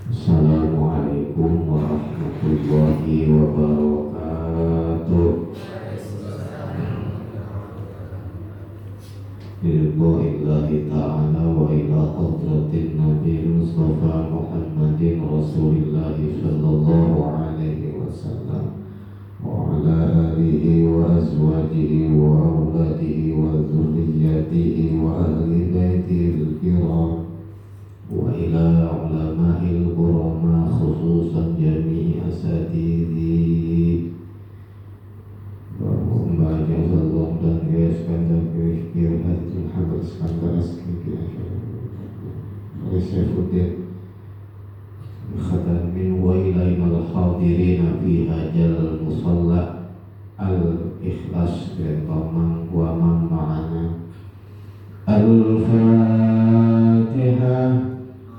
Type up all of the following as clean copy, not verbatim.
Assalamualaikum warahmatullahi wabarakatuh. Billahi ta'ala wa ila hadratin Nabi Mustafa Muhammadin Rasulillahi sallallahu alaihi wasallam wa ala alihi wa azwajihi wa auladihi wa dzurriyyatihi wa ahli baitihi al-kiram wa ila ulama'il qurama khususan jami'i asatidhi wa membaca sallallahu dan Iskandar Kir Haji Muhammad Iskandar Askiki Syaifuddin khatamin wa ilaina al-hadirin fi hajal musalla al-ikhlas dan tamang wa man ma'ana al-fatihah.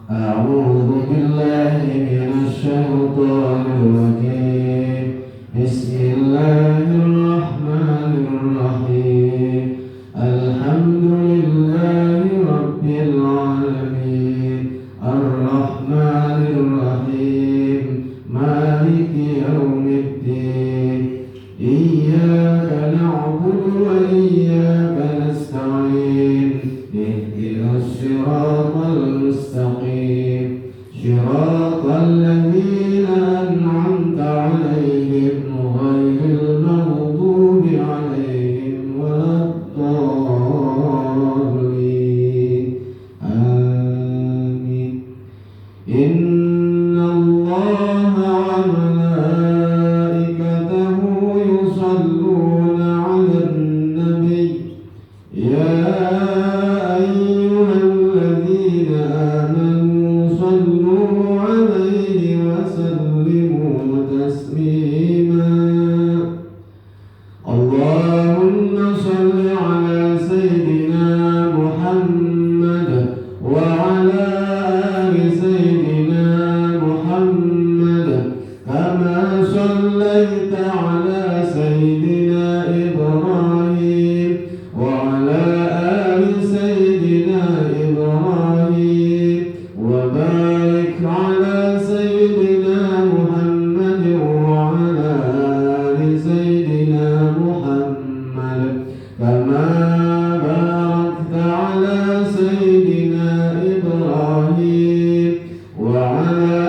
A'udzu billahi minasy syaithanir rajim. Bismillahirrahmanirrahim. Alhamdulillahi rabbil alamin. Ar-Rahmanir Rahim. Maliki yaumiddin. Iyyaka na'budu wa iyyaka nasta'in. Ihdinas siratal mustaqim. Shiratal ladzina an'amta 'alaihim ghairil maghdubi 'alaihim waladdallin. Amin. Inna Allaha wa malaikatahu yusalluna 'alan nabi. Ya ayyuhalladzina amanu sallu 'alaihi wa sallimu taslima. Allahumma salli 'ala sayyidina Muhammad wa 'ala ali sayyidina Muhammad kama sallaita 'ala sayyidina Ibrahim wa 'ala ali sayyidina Ibrahim wa barik 'ala sayyidina Muhammad wa 'ala ali sayyidina Muhammad kama barakta 'ala sayyidina Ibrahim wa 'ala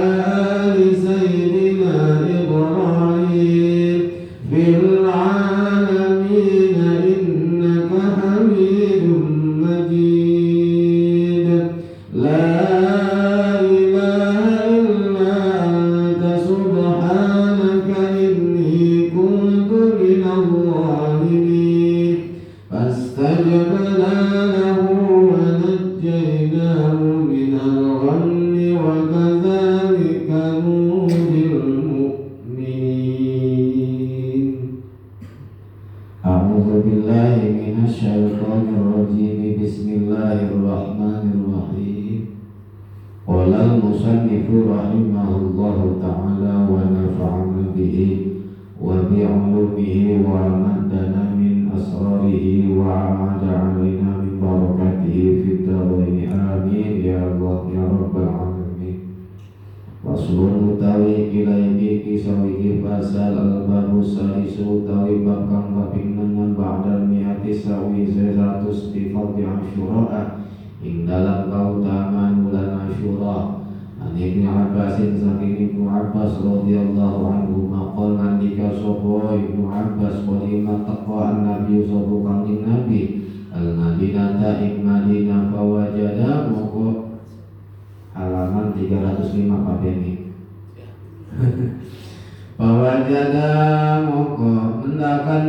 ali sayyidina Ibrahim fil 'alamin innaka Hamidum Majid. La ilaha illa anta subhanaka inni kuntu minadh dhalimin. Fastajabna lahu wa najjaynahu minal ghammi wa kadzalika nunjil mu'minin. A'udzu billahi minasy syaithanir rajim. Bismillahirrahmanirrahim. Qala al-musannifu rahimahullahu ta'ala wa nafa'ana bihi wa bi'ulumihi wa amaddana min asrarihi wa amada 'alaina min barakatihi fid dharain. Amin ya Allah ya rabbal alamin. Faslun utawi ilaiki kisawihi fasal al-babu salisu utawi bab kang kaping 6 ba'dal mi'ati sawi 100 di fardhi Asyura ing dalam kautamaan bulan Asyura. An Ibnu Abbasin saking Ibnu Abbas radhiyallahu anhu maqal nandika sapa Ibnu Abbas qadima taqwa an-nabi sapa kanjeng Nabi al-Madinata ing Madinah fawajada moko halaman 305 Pabeni. Fawajada moko mendakan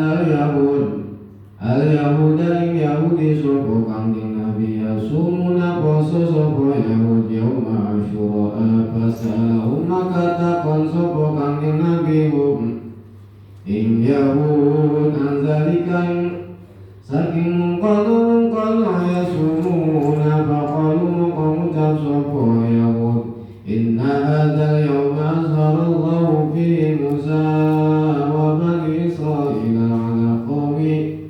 al-Yahuda ing Yahudi sapa kanjeng Nabi yasumuna poso sapa Yahud yauma Asyura fasalahum maka takon sapa kanjeng Nabi ing Yahud anzalika saking mungkalu yasumuna faqalu maka ngucap sapa Yahud inna hadzal yawma azharallahu fi Musa wa bani Israila ala qawmi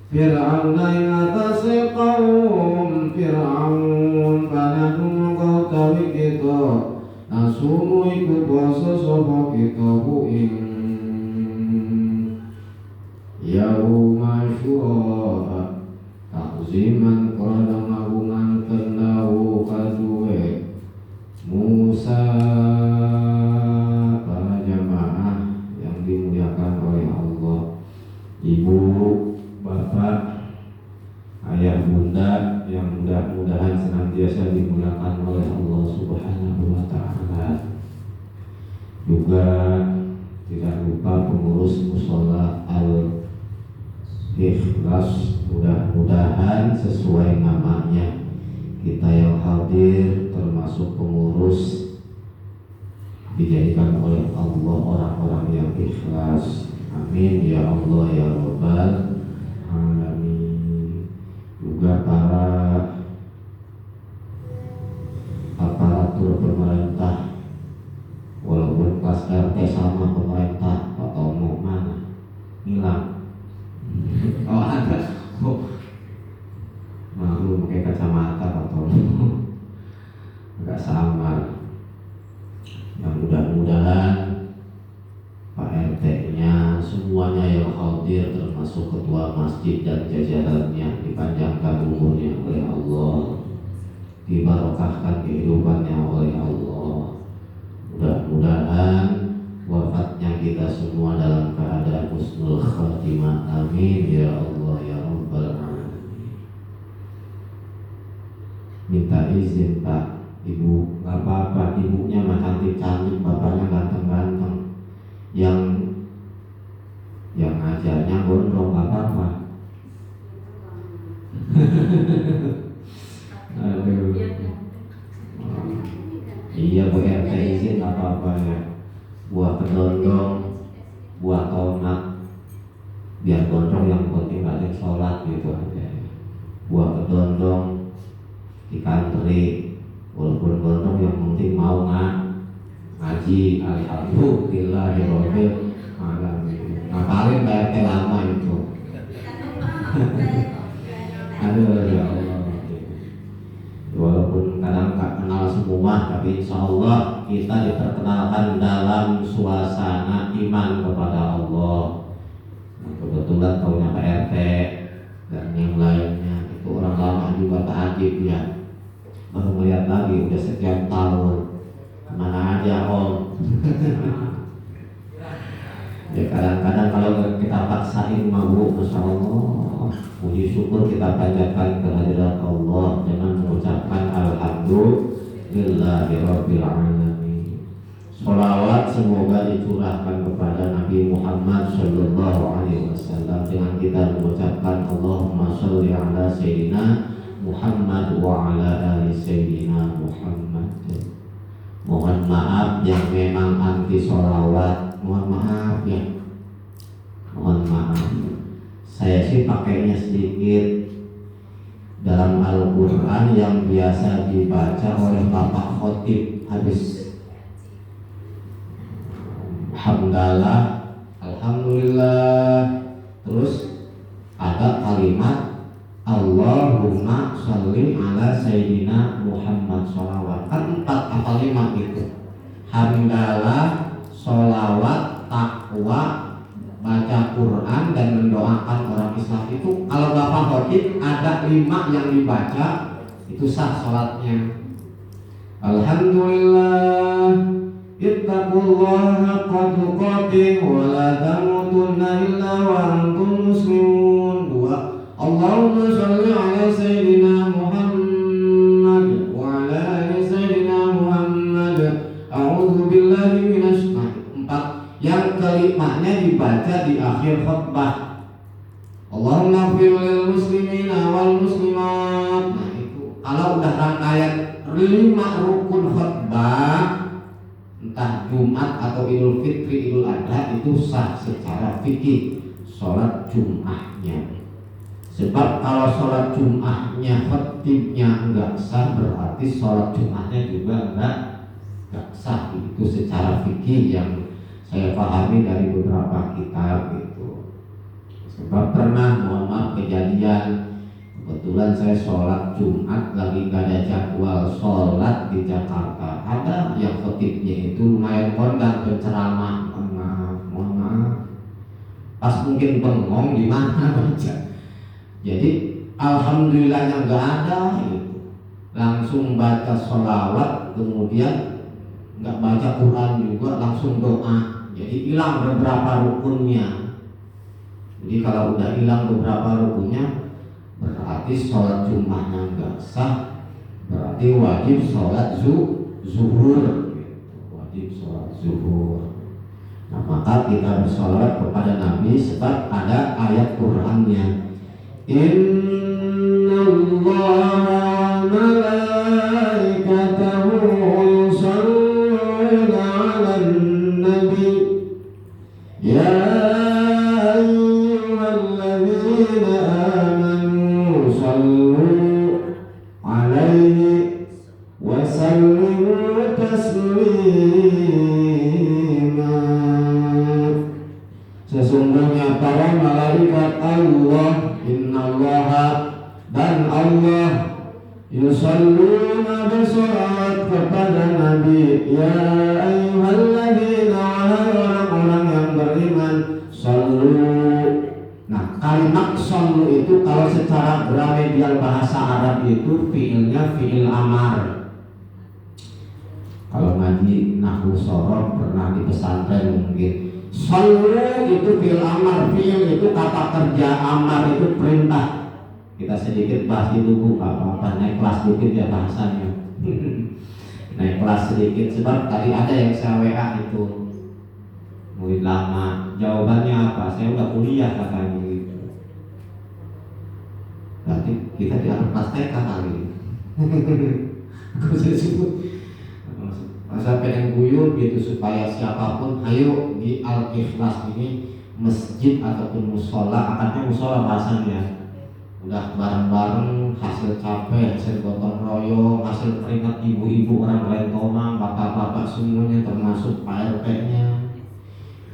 Fir'auna ing atase kaum Fir'aun Panahku mongko tawi kita nasumu iku basa sapa kita ku ing yauma syura takziman kana ngagungan kendawu kaduwe Musa. Para jamaah yang dimuliakan oleh Allah, ibu, bapak, ayah, bunda yang mudah-mudahan senantiasa dimuliakan oleh Allah Subhanahu wa ta'ala. Juga tidak lupa pengurus mushola Al-Ikhlas, mudah-mudahan sesuai namanya kita yang hadir termasuk pengurus dijadikan oleh Allah orang-orang yang ikhlas. Amin ya Allah ya Rabbal alamin. Juga para aparatur pemerintah, walaupun pas RT sama pemerintah atau mau mana hilang. Oh ada, malu pakai kacamata atau agak samar. Yang mudah-mudahan Pak RT-nya semuanya yang hadir termasuk ketua masjid dan jajarannya dipanjangkan umurnya oleh Allah, dibarokahkan kehidupannya oleh Allah. Mudah-mudahan wafatnya kita semua dalam keadaan husnul khatimah. Amin ya Allah ya Rabbal alamin. Minta izin Pak, Ibu, gak apa-apa, ibunya mah cantik-cantik, bapaknya ganteng-ganteng. Yang ngajarnya gondrong gak apa-apa. Aduh. Iya Bu RT izin gak apa-apa ya. Buah kedondong, buah tomat, biar gondrong yang penting gak ada sholat gitu aja. Buah kedondong, ikan teri, walaupun gondrong yang penting mau ngaji. Alhamdulillahirobbil alamin. Ngapalin PRT lama itu. Aduh ya Allah. Walaupun kadang tak kenal semua, tapi insya Allah kita diperkenalkan dalam suasana iman kepada Allah. Nah, kebetulan tahunya Pak RT dan yang lainnya itu orang lama juga ta'ajib ya. Baru melihat lagi udah sekian tahun, kemana aja Om. Ya kadang-kadang kalau kita paksain mabuk, Masya Allah, puji syukur kita panjatkan kehadiran Allah dengan mengucapkan Alhamdulillahirabbil alamin. Sholawat semoga dicurahkan kepada Nabi Muhammad Sallallahu Alaihi Wasallam dengan kita mengucapkan Allahumma sholli ala Sayyidina Muhammad wa ala ali Sayyidina Muhammad. Mohon maaf yang memang anti sholawat, mohon maaf ya, mohon maaf. Saya sih pakainya sedikit dalam Al-Quran yang biasa dibaca oleh Bapak Khotib habis hamdalah, alhamdulillah, terus ada kalimat Allahumma sholli ala Sayyidina Muhammad sholawat. Kan 4 kalimat itu, hamdalah, sholawat, takwa, baca Quran dan mendoakan orang Islam. Itu kalau Bapak Khotib ada 5 yang dibaca, itu sah sholatnya. Alhamdulillah, ittaqullaha haqqa tuqatih wa la tamutunna illa wa antum muslimun. 2, Allahumma sholli ala Sayyidina Muhammad wa ala ali Sayyidina Muhammad. A'udzu billahi minasy 4. Yang kelimanya dibaca di akhir khutbah. Allahumma ighfir lil muslimina wal muslimat. Nah itu kalau udah rangkaian 5 rukun khutbah, entah Jumat atau Idul Fitri, Idul Adha, itu sah secara fikih sholat Jum'ahnya. Sebab kalau sholat Jum'ahnya khotibnya enggak sah, berarti sholat Jum'ahnya juga enggak sah. Itu secara fikih yang saya pahami dari beberapa kitab gitu. Sebab pernah mohon maaf kejadian Kebetulan saya sholat Jumat lagi gak ada jadwal sholat di Jakarta. Ada yang khotibnya itu lumayan kondang penceramah. Mohon maaf. Pas mungkin bengong di mana baca. Jadi alhamdulillahnya nggak ada gitu. Langsung baca sholawat, kemudian nggak baca Quran juga, langsung doa. Jadi hilang beberapa rukunnya. Jadi kalau udah hilang beberapa rukunnya, berarti sholat Jumatnya nggak sah, berarti wajib sholat zuhur gitu. Wajib sholat zuhur. Nah, maka kita bersolawat kepada Nabi sebab ada ayat Qur'annya. Inna Allah malaikatahu yusalluna 'alan nabi ya ayyuhalladzina amanu sallu 'alaihi wa sallimu taslima. Sesungguhnya para malaikat Allah, innallaha, dan Allah, yusalluna bersolat kepada Nabi, ya ayyuhalladzina, wahai orang-orang yang beriman, sallu. Nah, kalimat sallu itu kalau secara gramatical bahasa Arab itu fiilnya fiil amar. Kalau ngaji nahwu shoroh pernah di pesantren mungkin. Sallu itu fi'il amar, fi'il itu kata kerja, amar itu perintah. Kita sedikit bahas di buku, apa-apa, naik kelas dikit ya bahasanya. Naik kelas sedikit, sebab tadi ada yang saya WA itu murid lama, jawabannya apa? Saya udah kuliah katanya gitu. Berarti kita di atas kelas TK kali. Aku saya sebut masa pengen guyur gitu supaya siapapun ayo di Al-Ikhlas ini masjid ataupun musola, akadnya musola bahasanya, udah bareng-bareng hasil capek, hasil gotong royong, hasil keringat ibu-ibu orang lain tomang, bapak-bapak semuanya termasuk Pak RT-nya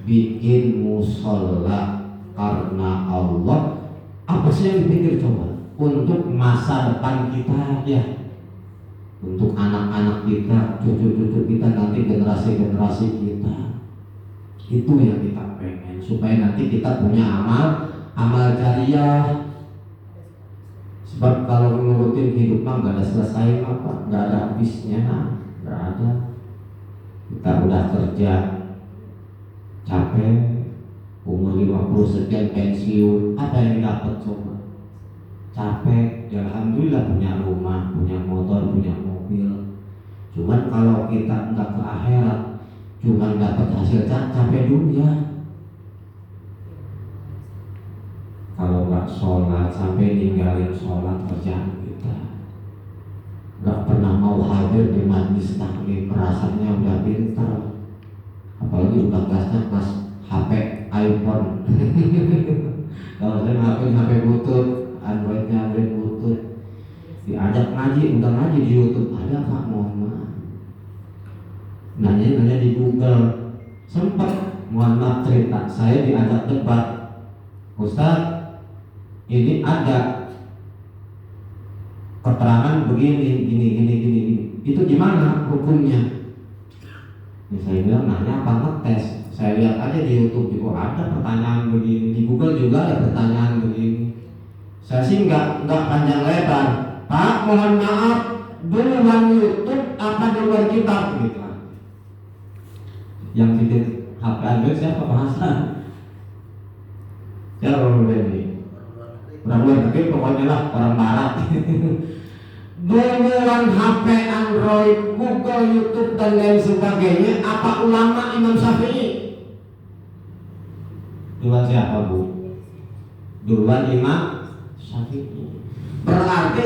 bikin musola karena Allah. Apa sih yang dipikir coba? Untuk masa depan kita ya, untuk anak-anak kita, cucu-cucu kita, nanti generasi-generasi kita. Itu yang kita pengen, supaya nanti kita punya amal jariah. Sebab kalau ngurutin hidup mah gak ada selesai, apa? Gak ada habisnya, gak ada. Kita udah kerja capek, umur 50 sekian pensiun, apa yang dapat coba? Capek, ya alhamdulillah punya rumah, punya motor, punya mobil. Cuman kalau kita enggak ke akhirat, cuman dapat hasil capek dunia. Kalau enggak sholat, sampai ninggalin sholat kerjaan kita, enggak pernah mau hadir di majlis taklim, rasanya udah pintar. Apalagi udah kelasnya kelas HP iPhone. Kalau saya HP butut, Androidnya Android butut, diajak ngaji, udah ngaji di YouTube, ada Kak, mohon maaf. Nanya di Google, sempat mohon maaf cerita, saya diajak debat, Ustaz, ini ada keterangan begini, gini, itu gimana hukumnya? Ya, saya bilang nanya apa ngetes? Saya lihat aja di YouTube juga ada pertanyaan begini, di Google juga ada pertanyaan begini. Saya sih nggak panjang lebar, Pak, mohon maaf, duluan YouTube apa duluan kitab gitu. Yang bikin HP Android siapa bahasa? Ya orang ini, orang negeri pokoknya lah orang barat. Duluan HP Android, Google, YouTube dan lain sebagainya, apa ulama Imam Syafi'i? Duluan siapa Bu? Duluan Imam Syafi'i. Berarti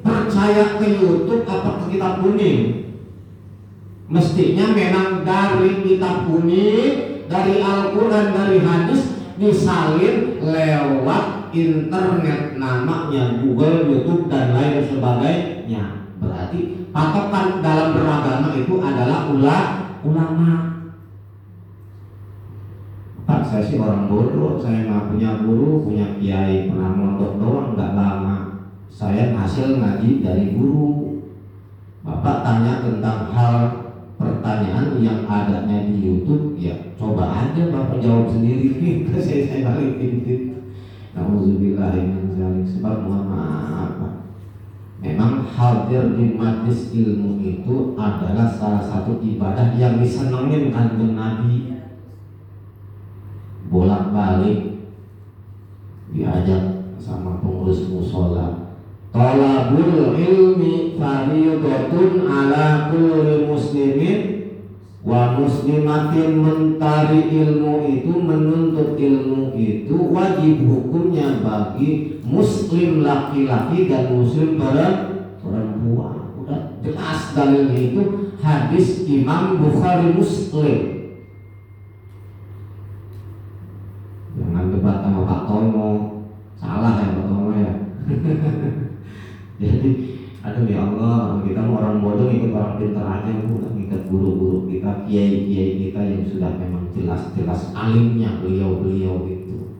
percaya ke YouTube apa ke kitab kuning? Mestinya memang dari kitab kuning, dari Al-Quran, dari hadis disalin lewat internet, namanya Google, YouTube dan lain sebagainya. Berarti patokan dalam beragama itu adalah ulama. Pak, saya sih orang bodoh, saya nggak punya guru, punya kiai, pernah mondok doang, nggak lama. Saya hasil ngaji dari guru. Bapak tanya tentang hal pertanyaan yang adanya di YouTube, ya coba aja Bapak jawab sendiri. Saya balikin gitu. Nauzubillahiminzalik. Sebab mohon maaf, memang hadir di majlis ilmu itu adalah salah satu ibadah yang disenengin kanjeng Nabi. Bolak-balik diajak sama pengurus musola, talabul ilmi fardhatun ala kulli muslimin wa muslimatin. Mencari ilmu itu, menuntut ilmu itu wajib hukumnya bagi muslim laki-laki dan muslim perempuan. Udah jelas dalilnya, itu hadis Imam Bukhari Muslim. Jangan debat sama Pak Tono, salah ya Pak Tono ya. Jadi aduh ya Allah, kita orang bodoh ikut orang pintar aja, bukan ikut guru-guru kita, kiai-kiai kita yang sudah memang jelas-jelas alimnya beliau-beliau itu.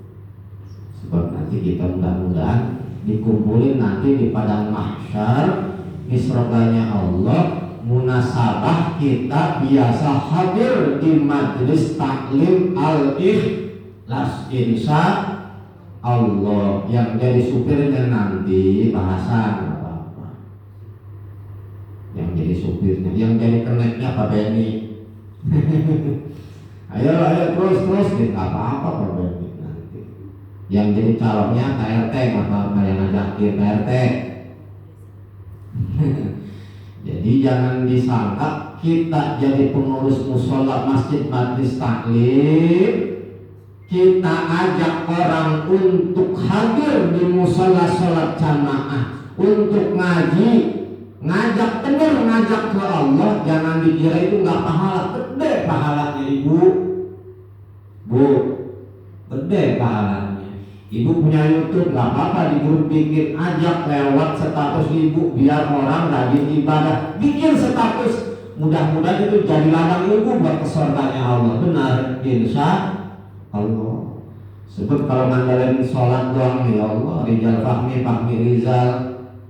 Sebab nanti kita mudah-mudahan dikumpulin nanti di padang mahsyar di surganya Allah, munasabah kita biasa hadir di majelis taklim al-ikhlas insya Allah. Yang jadi supirnya nanti bahasan apa-apa, yang jadi supirnya, yang jadi keneknya Pak Benny. ayo terus gitu, apa-apa Pak Benny nanti. Yang jadi calonnya PRT, apa-apa yang ngajakin PRT. Jadi jangan disangka kita jadi pengurus musola masjid majlis taklim, kita ajak orang untuk hadir di musola sholat jamaah, untuk ngaji, ngajak benar, ngajak ke Allah. Jangan dikira itu nggak pahala, gede pahalanya ibu, bu, gede pahalanya. Ibu punya YouTube, nggak apa-apa, di grup bikin, ajak lewat status ibu biar orang rajin ibadah. Bikin status, mudah-mudahan itu jadi ladang ilmu buat kesurganya Allah. Benar, insya Allah. Sebab kalau ngandalin sholat doang, ya Allah, Rizal Fahmi Rizal,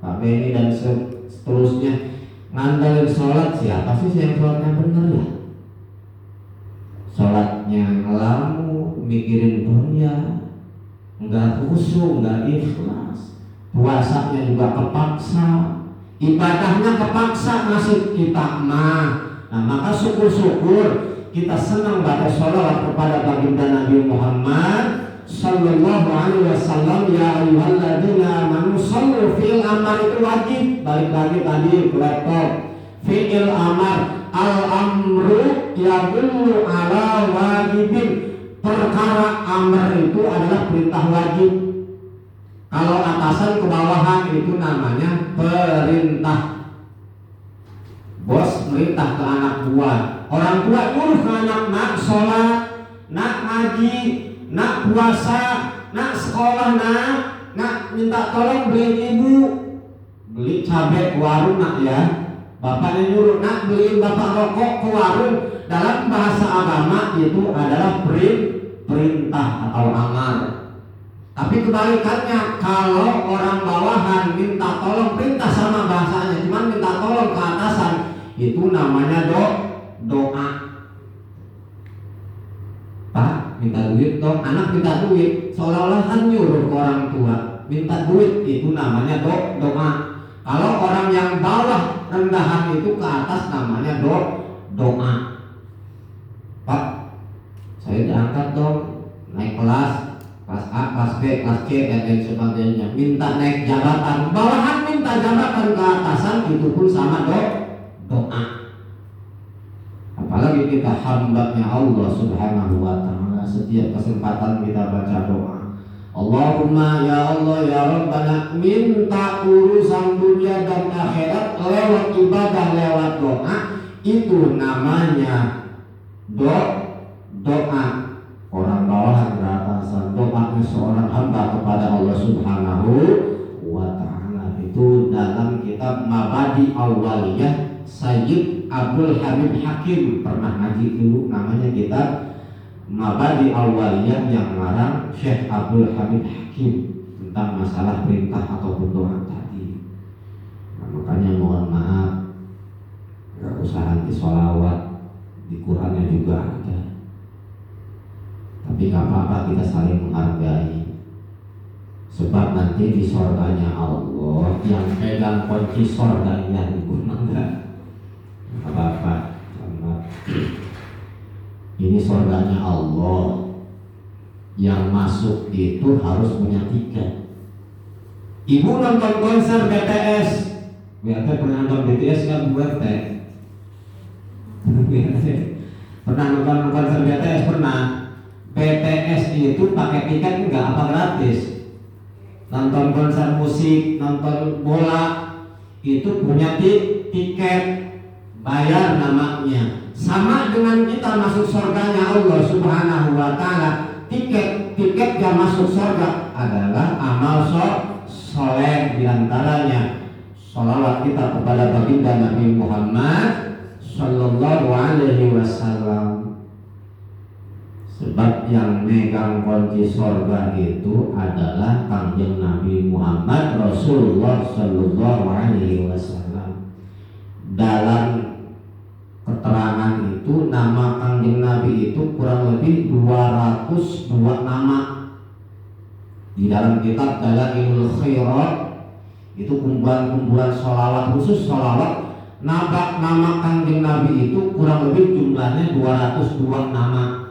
Pak Beni dan seterusnya, ngandalin sholat, siapa sih yang sholatnya bener ya? Sholatnya ngelamun, mikirin dunia, enggak khusyuk, enggak ikhlas, puasanya juga kepaksa, ibadahnya kepaksa, nasib kita mah. Nah maka syukur-syukur kita senang baca sholawat kepada baginda Nabi Muhammad sallallahu alaihi wasallam. Ya ayyuhalladzina amanu shollu, fi'il amar itu wajib. Balik lagi tadi ke laptop, fi'il amar, al amru yadullu ala wajibin. Perkara amr itu adalah perintah wajib. Kalau atasan ke bawahan itu namanya perintah. Bos merintah ke anak buah, orang tua nyuruh ke anak, nak sholat, nak ngaji, nak puasa, nak sekolah, nak minta tolong beliin ibu beli cabai ke warung nak ya. Bapaknya nyuruh, nak beliin bapak rokok ke warung. Dalam bahasa agama itu adalah perintah atau amar. Tapi kebalikannya, kalau orang bawahan minta tolong, perintah sama bahasanya, cuman minta tolong ke atasan, itu namanya doa. Pak, minta duit dong, anak minta duit, seolah-olah kan nyuruh ke orang tua minta duit, itu namanya doa. Kalau orang yang bawah rendahan itu ke atas, namanya doa. Pak, saya diangkat dong, naik kelas A, kelas B, kelas C, dan lain sebagainya. Minta naik jabatan, bawahan minta jabatan ke atasan, itu pun sama doa. Apalagi kita hambanya Allah subhanahu wa ta'ala, setiap kesempatan kita baca doa, Allahumma ya Allah ya Rabbana, minta urusan dunia dan akhirat lewat ibadah, lewat doa, itu namanya doa. Orang bawahan ke atasan, doanya seorang hamba kepada Allah subhanahu wa ta'ala. Itu dalam kitab Mabadi Awwaliyah Sayyid Abdul Hamid Hakim, pernah ngaji dulu, namanya kitab Mabadi Awwaliyah yang ngarang Syekh Abdul Hamid Hakim, tentang masalah perintah ataupun doa tadi. Makanya mohon maaf, gak usah anti sholawat, di Qurannya juga ada. Tapi gak apa-apa kita saling menghargai. Sebab nanti di sorganya Allah yang pegang kunci sorganya itu enggak apa-apa. Ini sorganya Allah, yang masuk itu harus punya tiket. Ibu nonton konser BTS, BRT pernah nonton BTS kan? BRT pernah nonton konser BTS? Pernah. BTS itu pakai tiket enggak apa gratis? Nonton konser musik, nonton bola itu punya tiket, bayar namanya. Sama dengan kita masuk surganya Allah Subhanahu wa Ta'ala. Tiket yang masuk surga adalah amal soleh, diantaranya sholawat kita kepada baginda Nabi Muhammad Sallallahu Alaihi Wasallam. Sebab yang megang kunci surga itu adalah Kanjeng Nabi Muhammad Rasulullah Sallallahu Alaihi Wasallam. Dalam keterangan itu nama Kanjeng Nabi itu kurang lebih 202 nama. Di dalam kitab Dalailul Khairat itu kumpulan-kumpulan sholawat, khusus sholawat nama Kanjeng Nabi itu kurang lebih jumlahnya 202 nama.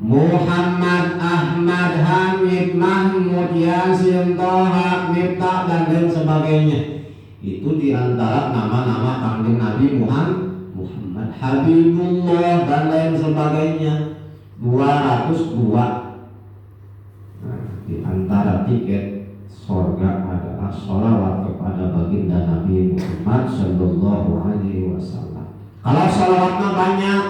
Muhammad, Ahmad, Hamid, Mahmud, Yasin, Toha, Miftah dan lain sebagainya. Itu diantara nama-nama Kanjeng Nabi Muhammad, Habibullah dan lain sebagainya. 202. Nah, di antara tiket surga adalah sholawat kepada baginda Nabi Muhammad Sallallahu Alaihi Wasallam. Kalau sholawatnya banyak,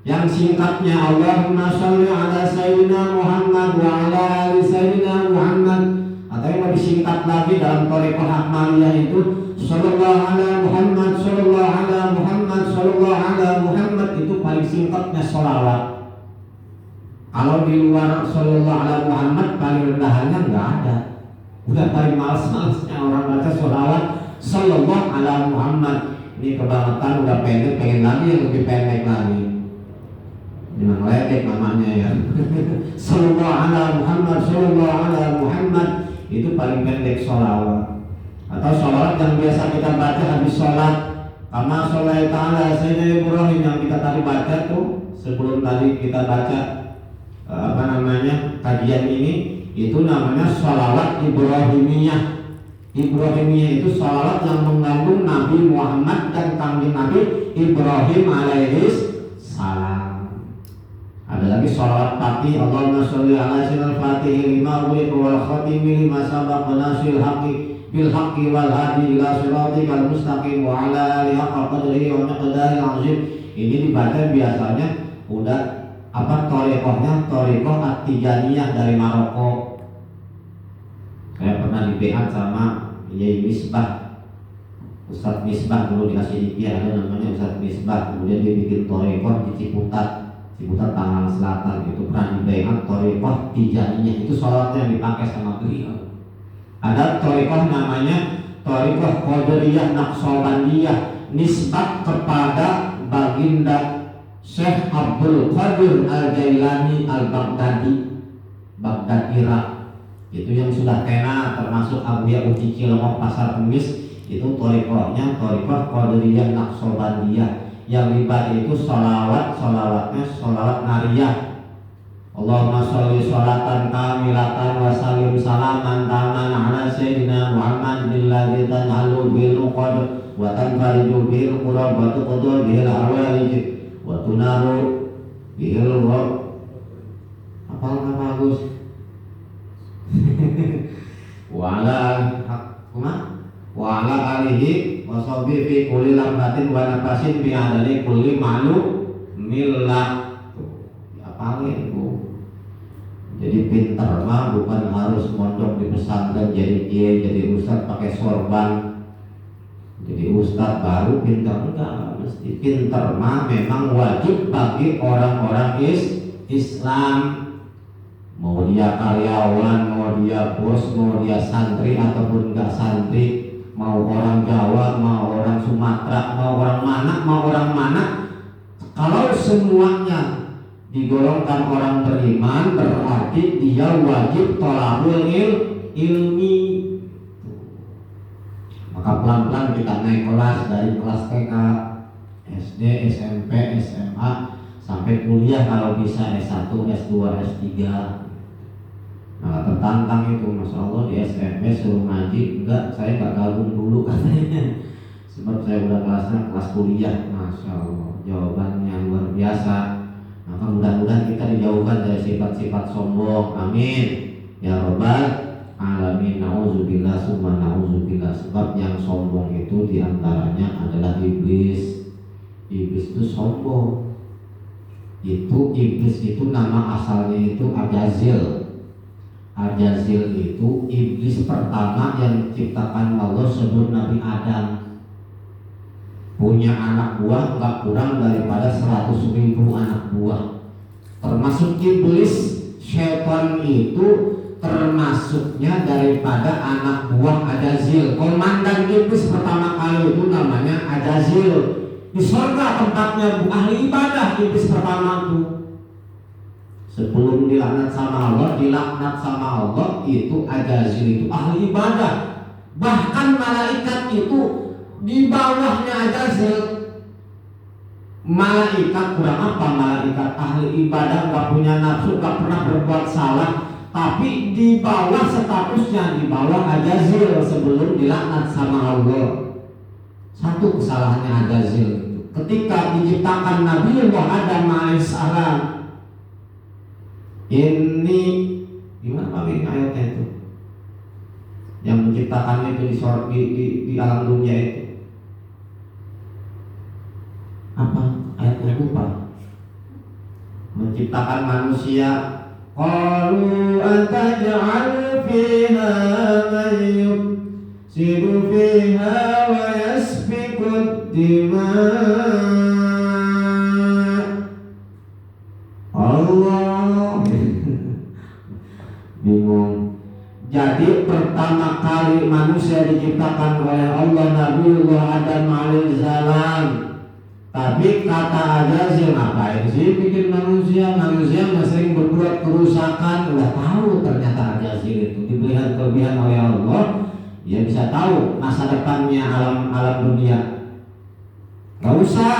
yang singkatnya Allahumma sholli ala Sayyidina Muhammad wa ala ali Sayyidina Muhammad, atau yang lebih singkat lagi dalam thariqah Ahmadiyah itu Sallallahu ala Muhammad, Sallallahu ala Muhammad, Sallallahu ala Muhammad, itu paling singkatnya sholawat. Kalau di luar Sallallahu ala Muhammad paling rendahannya nggak ada. Udah paling males-malesnya orang baca sholawat Sallallahu ala Muhammad. Ini kebangetan, udah pendek, pengen lagi yang lebih pendek lagi. Memang ledek namanya ya. Sallallahu ala Muhammad, Sallallahu ala Muhammad, itu paling pendek sholawat. Atau sholawat yang biasa kita baca habis sholat, kama sholai ta'ala Sayyidina Ibrahim, yang kita tadi baca tuh sebelum tadi kita baca kajian ini, itu namanya sholawat Ibrahimiyah. Ibrahimiyah itu sholawat yang mengandung Nabi Muhammad dan Kanjeng Nabi Ibrahim alaihi salam. Ada lagi sholawat Fatih, Allahumma sholli ala sayyidil Fatih lima ughliqa wal khatimi lima sabaqa nasil haqqi bil haqqi wal hadi ila siratikal mustaqim wa ala alihi haqqa qadrihi wa miqdaril azim. Ini dibaca biasanya udah thariqahnya thariqah At-Tijaniyah dari Maroko. Saya pernah dibeat sama Yai Misbah, Ustadz Misbah dulu di Asyidikiyah, ada namanya Ustadz Misbah. Kemudian dia bikin thariqah di Ciputat Tangerang Selatan, itu pernah dibayar thariqah Tijaniyah. Itu sholatnya yang dipakai sama beliau. Ada thariqah namanya thariqah Qadiriyah Naqsabandiyah, nisbat kepada baginda Syekh Abdul Qadir Al-Jailani Al-Baghdadi, Baghdad Irak. Itu yang sudah tenar, termasuk Abuya Uti Cilongok Pasar Kemis. Itu thariqahnya thariqah Qadiriyah Naqsabandiyah. Yang dibaca itu sholawatnya sholawat nariyah. Allahumma sholli sholatan kamilatan wa sallim salaman taman ala sayyidina Muhammadin ladzi tanhalu bil uqad wa tanfariju bil qurab wa tuqdur bil arwalij wa tunaru bil rob. Apal nggak bagus? Wa ala alihi wasobi fi kulli lambatin wa nafasin bi adali kulli ma'lu millah. Apalin bu. Jadi pinter mah bukan harus mondok di pesantren jadi kiai, jadi ustad pakai sorban. Jadi ustad baru pinter, enggak mesti. Pinter mah memang wajib bagi orang-orang Islam. Mau dia karyawan, mau dia bos, mau dia santri ataupun enggak santri, mau orang Jawa, mau orang Sumatera, mau orang mana, kalau semuanya digolongkan orang beriman, berarti dia wajib thalabul ilmi. Maka pelan-pelan kita naik kelas dari kelas TK, SD, SMP, SMA sampai kuliah kalau bisa S1, S2, S3. Nah, tertantang itu, Masya Allah di SMP suruh ngaji, enggak, saya nggak gabung dulu katanya. Sebab saya udah kelas kuliah, Masya Allah, jawabannya luar biasa. Maka mudah-mudahan kita dijauhkan dari sifat-sifat sombong, amin ya Rabbal alamin. Nauzubillah summa nauzubillah. Sebab yang sombong itu diantaranya adalah iblis. Iblis itu sombong. Iblis itu nama asalnya itu Ajazil. Ajazil itu iblis pertama yang diciptakan Allah sebelum Nabi Adam. Punya anak buah nggak kurang daripada 100.000 anak buah. Termasuk iblis, syaitan itu termasuknya daripada anak buah Ajazil. Komandan iblis pertama kali itu namanya Ajazil. Di surga tempatnya ahli ibadah iblis pertama itu. Sebelum dilaknat sama Allah itu Ajazil itu ahli ibadah. Bahkan malaikat itu di bawahnya Ajazil. Malaikat kurang apa? Malaikat ahli ibadah, gak punya nafsu, gak pernah berbuat salah, tapi di bawah statusnya, di bawah Ajazil sebelum dilaknat sama Allah. Satu kesalahannya Ajazil itu, ketika diciptakan Nabiullah Adam alaihissalam. Ini gimana Pak ayatnya itu? Yang menciptakan itu di alam dunia itu. Apa? Ayatnya lupa. Menciptakan manusia. Qalu ataj'al fiha man yufsidu fiha wa yasfiku dima'. Allah bingung. Jadi pertama kali manusia diciptakan oleh Allah Nabiullah Adam alaihissalam. Tapi kata Ajazil, ngapain sih bikin manusia? Manusia sering berbuat kerusakan. Udah tahu ternyata Ajazil itu diberi kelebihan oleh Allah. Dia bisa tahu masa depannya alam dunia. Gak usah,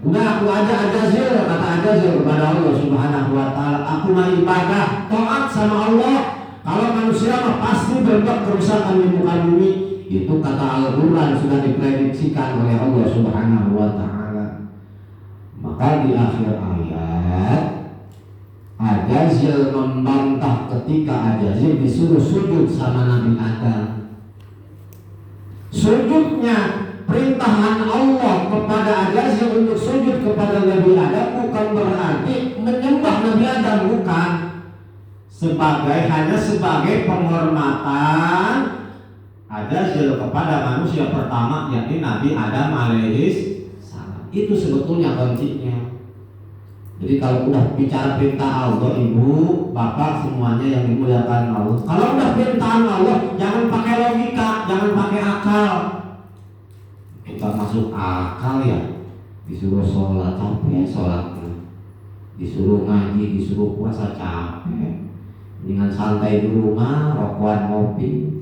udah aku aja Ajazil, kata Ajazil kepada Allah Subhanahu wa Ta'ala. Aku mau ibadah, taat sama Allah. Kalau manusia mah pasti berbuat kerusakan di muka bumi. Itu kata Al-Quran sudah diprediksikan oleh Allah Subhanahu wa Ta'ala. Maka di akhir ayat Ajazil membantah ketika Ajazil disuruh sujud sama Nabi Adam. Sujudnya, perintahan Allah kepada Ajazil untuk sujud kepada Nabi Adam bukan berarti menyembah Nabi Adam, bukan. Hanya sebagai penghormatan Ajazil kepada manusia pertama, yakni Nabi Adam alaihissalam. Itu sebetulnya kuncinya. Jadi kalau udah bicara perintah Allah, ibu, bapak semuanya yang dimuliakan Allah. Kalau udah perintah Allah, jangan pakai logika, jangan pakai akal. Kita masuk akal ya, disuruh sholat capek sholatnya, disuruh ngaji, disuruh puasa capek. Dengan santai di rumah, rokokan ngopi,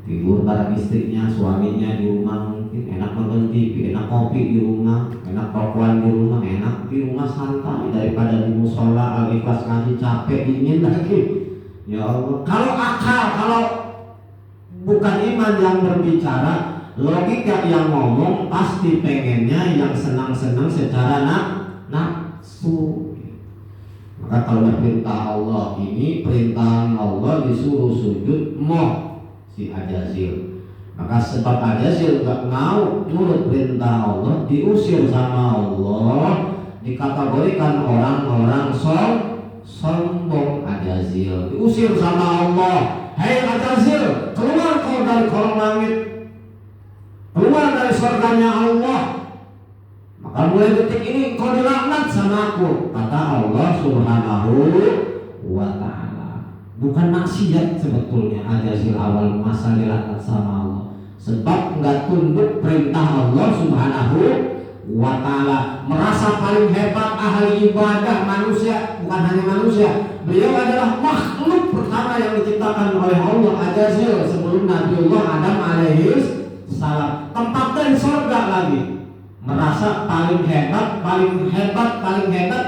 tidur bareng istrinya, suaminya di rumah, mungkin enak nonton TV, enak kopi di rumah, enak rokokan di rumah, enak di rumah santai daripada di musola al-ikhlas ngaji capek dingin lagi. Ya Allah, kalau akal, kalau bukan iman yang berbicara, logika yang ngomong pasti pengennya yang senang-senang secara nafsu. Maka kalau perintah Allah ini, perintah Allah disuruh sujud, moh si Ajazil. Maka sebab Ajazil gak mau nurut perintah Allah, diusir sama Allah, dikategorikan orang-orang sombong. Ajazil diusir sama Allah. Hei Ajazil, keluar kau dari kolong langit, keluar dari surganya Allah. Maka mulai detik ini kau dilaknat sama aku, kata Allah Subhanahu wa Ta'ala. bukan maksiat sebetulnya. Ajazil awal masa dilaknat sama Allah sebab nggak tunduk perintah Allah Subhanahu wa ta'ala, merasa paling hebat ahli ibadah manusia. Bukan hanya manusia, beliau adalah makhluk pertama yang diciptakan oleh Allah Azza sebelum Nabiullah Adam alaihi salam. Tempatnya di surga lagi, merasa paling hebat, paling hebat, paling hebat.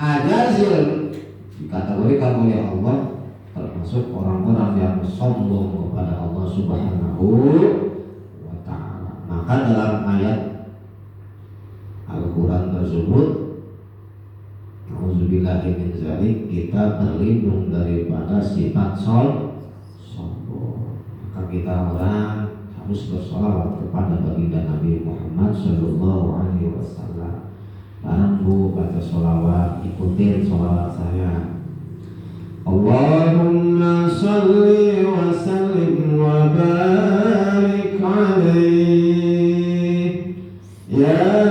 Azza dikategorikan oleh Allah termasuk orang-orang yang sombong kepada Allah Subhanahu wa ta'ala. Maka dalam ayat Al-Quran tersebut, auzubillahi min dzalik, kita berlindung daripada sifat sombong. Maka kita orang harus bersolawat kepada baginda Nabi Muhammad Sallallahu Alaihi Wasallam. Barang bu baca solawat, ikutin solawat saya. Allahumma salli wa sallim wa barik alaihi ya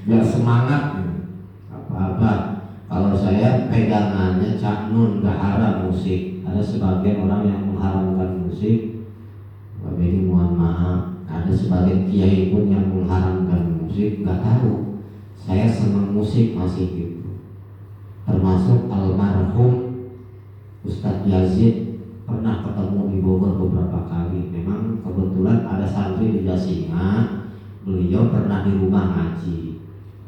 biar semangat. Apa-apa kalau saya pegangannya Cak Nun gak haram musik. Ada sebagian orang yang mengharamkan musik. Jadi mohon maaf, ada sebagian kiai pun yang mengharamkan musik. Gak tahu, saya senang musik masih gitu. Termasuk almarhum Ustadz Yazid pernah ketemu di Bogor beberapa kali. Memang kebetulan ada santri di Jasinga, beliau pernah di rumah ngaji.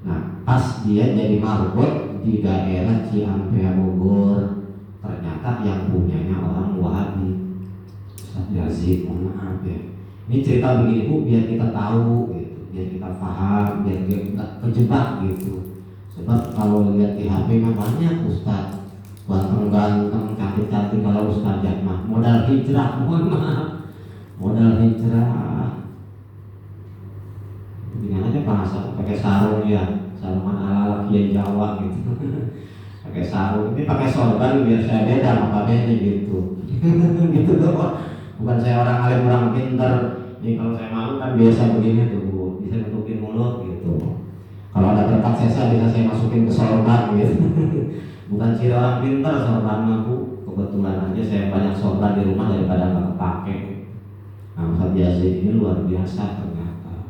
Nah, pas dia jadi marbot di daerah Ciampea Bogor, ternyata yang punyanya orang Wahabi. Ustadz Yazid, mohon maaf ya. Ini cerita begini Bu, biar kita tahu gitu, biar kita paham, biar kita nggak kejebak gitu. Sebab kalau lihat di HP mah banyak Ustadz ganteng-ganteng, cantik-cantik. Kalau Ustadz mah modal hijrah, mohon maaf, modal hijrah. Dengan aja bahasa pakai sarung ya, sarungan ala Kiai Jawa gitu. Pakai sarung, ini pakai sorban biar saya beda sama beda gitu. Gitu tuh. Bukan saya orang alim, orang pintar. Ini kalau saya malu kan biasa begini tuh Bu, bisa nutupin mulut gitu. Kalau ada tempat sesa bisa saya masukin ke sorban gitu. Bukan ciri orang pintar sorban mah Bu. Kebetulan aja saya banyak sorban di rumah daripada nggak kepake. Nah, Ustadz Yazid ini luar biasa ternyata.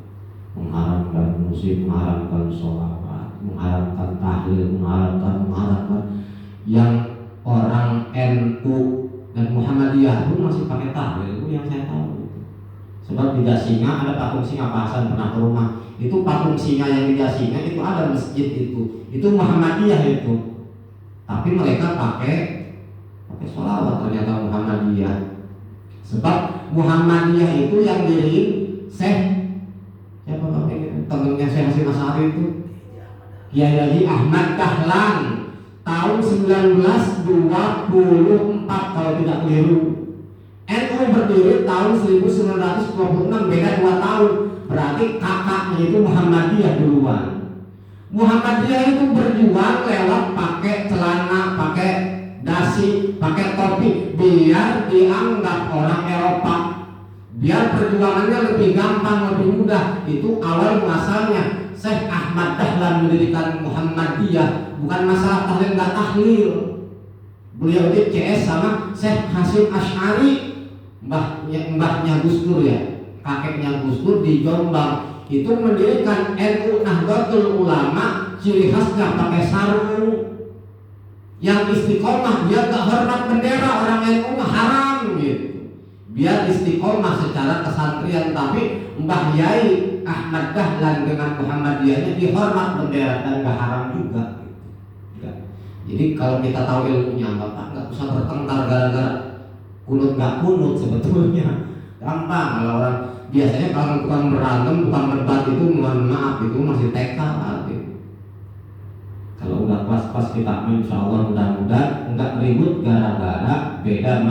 Mengharamkan musik, mengharamkan sholawat, mengharamkan tahlil, mengharamkan yang orang NU dan Muhammadiyah pun masih pakai tahlil. Itu yang saya tahu gitu. Sebab di Jasinga ada patung singa, Pak Hasan pernah ke rumah. Itu patung singa yang di Jasinga itu ada masjid itu Muhammadiyah itu. Tapi mereka pakai sholawat ternyata Muhammadiyah. Sebab Muhammadiyah itu yang diri Syekh siapa temennya Syekh Hasim Mas Ari itu? Kiai Haji Ahmad Dahlan tahun 1924 kalau tidak keliru. NU berdiri tahun 1926, beda 2 tahun. Berarti kakaknya itu Muhammadiyah duluan. Muhammadiyah itu berjuang lewat pakai celana, pakai dasi, pakai topi, biar dianggap orang Eropa, biar perjuangannya lebih gampang, lebih mudah. Itu awal muasalnya. Syekh Ahmad Dahlan mendirikan Muhammadiyah, bukan masalah tahlil nggak tahlil. Beliau itu CS sama Syekh Hasyim Asy'ari, mbahnya Gus Dur ya, kakeknya Gus Dur di Jombang. Itu mendirikan NU Nahdlatul Ulama, ciri khasnya pakai sarung. Yang istiqomah, dia gak hormat bendera, orang NU haram gitu. Biar istiqomah secara kesantrian, tapi Mbah Yai Ahmad Dahlan dengan Muhammadiyahnya dihormat bendera dan gak haram juga gitu. Jadi kalau kita tahu ilmunya, Bapak gak usah bertengkar gara-gara kunut gak kunut sebetulnya. Gampang kalau orang biasanya kalau tukang berantem, tukang debat itu mohon maaf itu masih TK gitu. Kalau udah pas-pas kita insya Allah mudah-mudahan enggak ribut gara-gara beda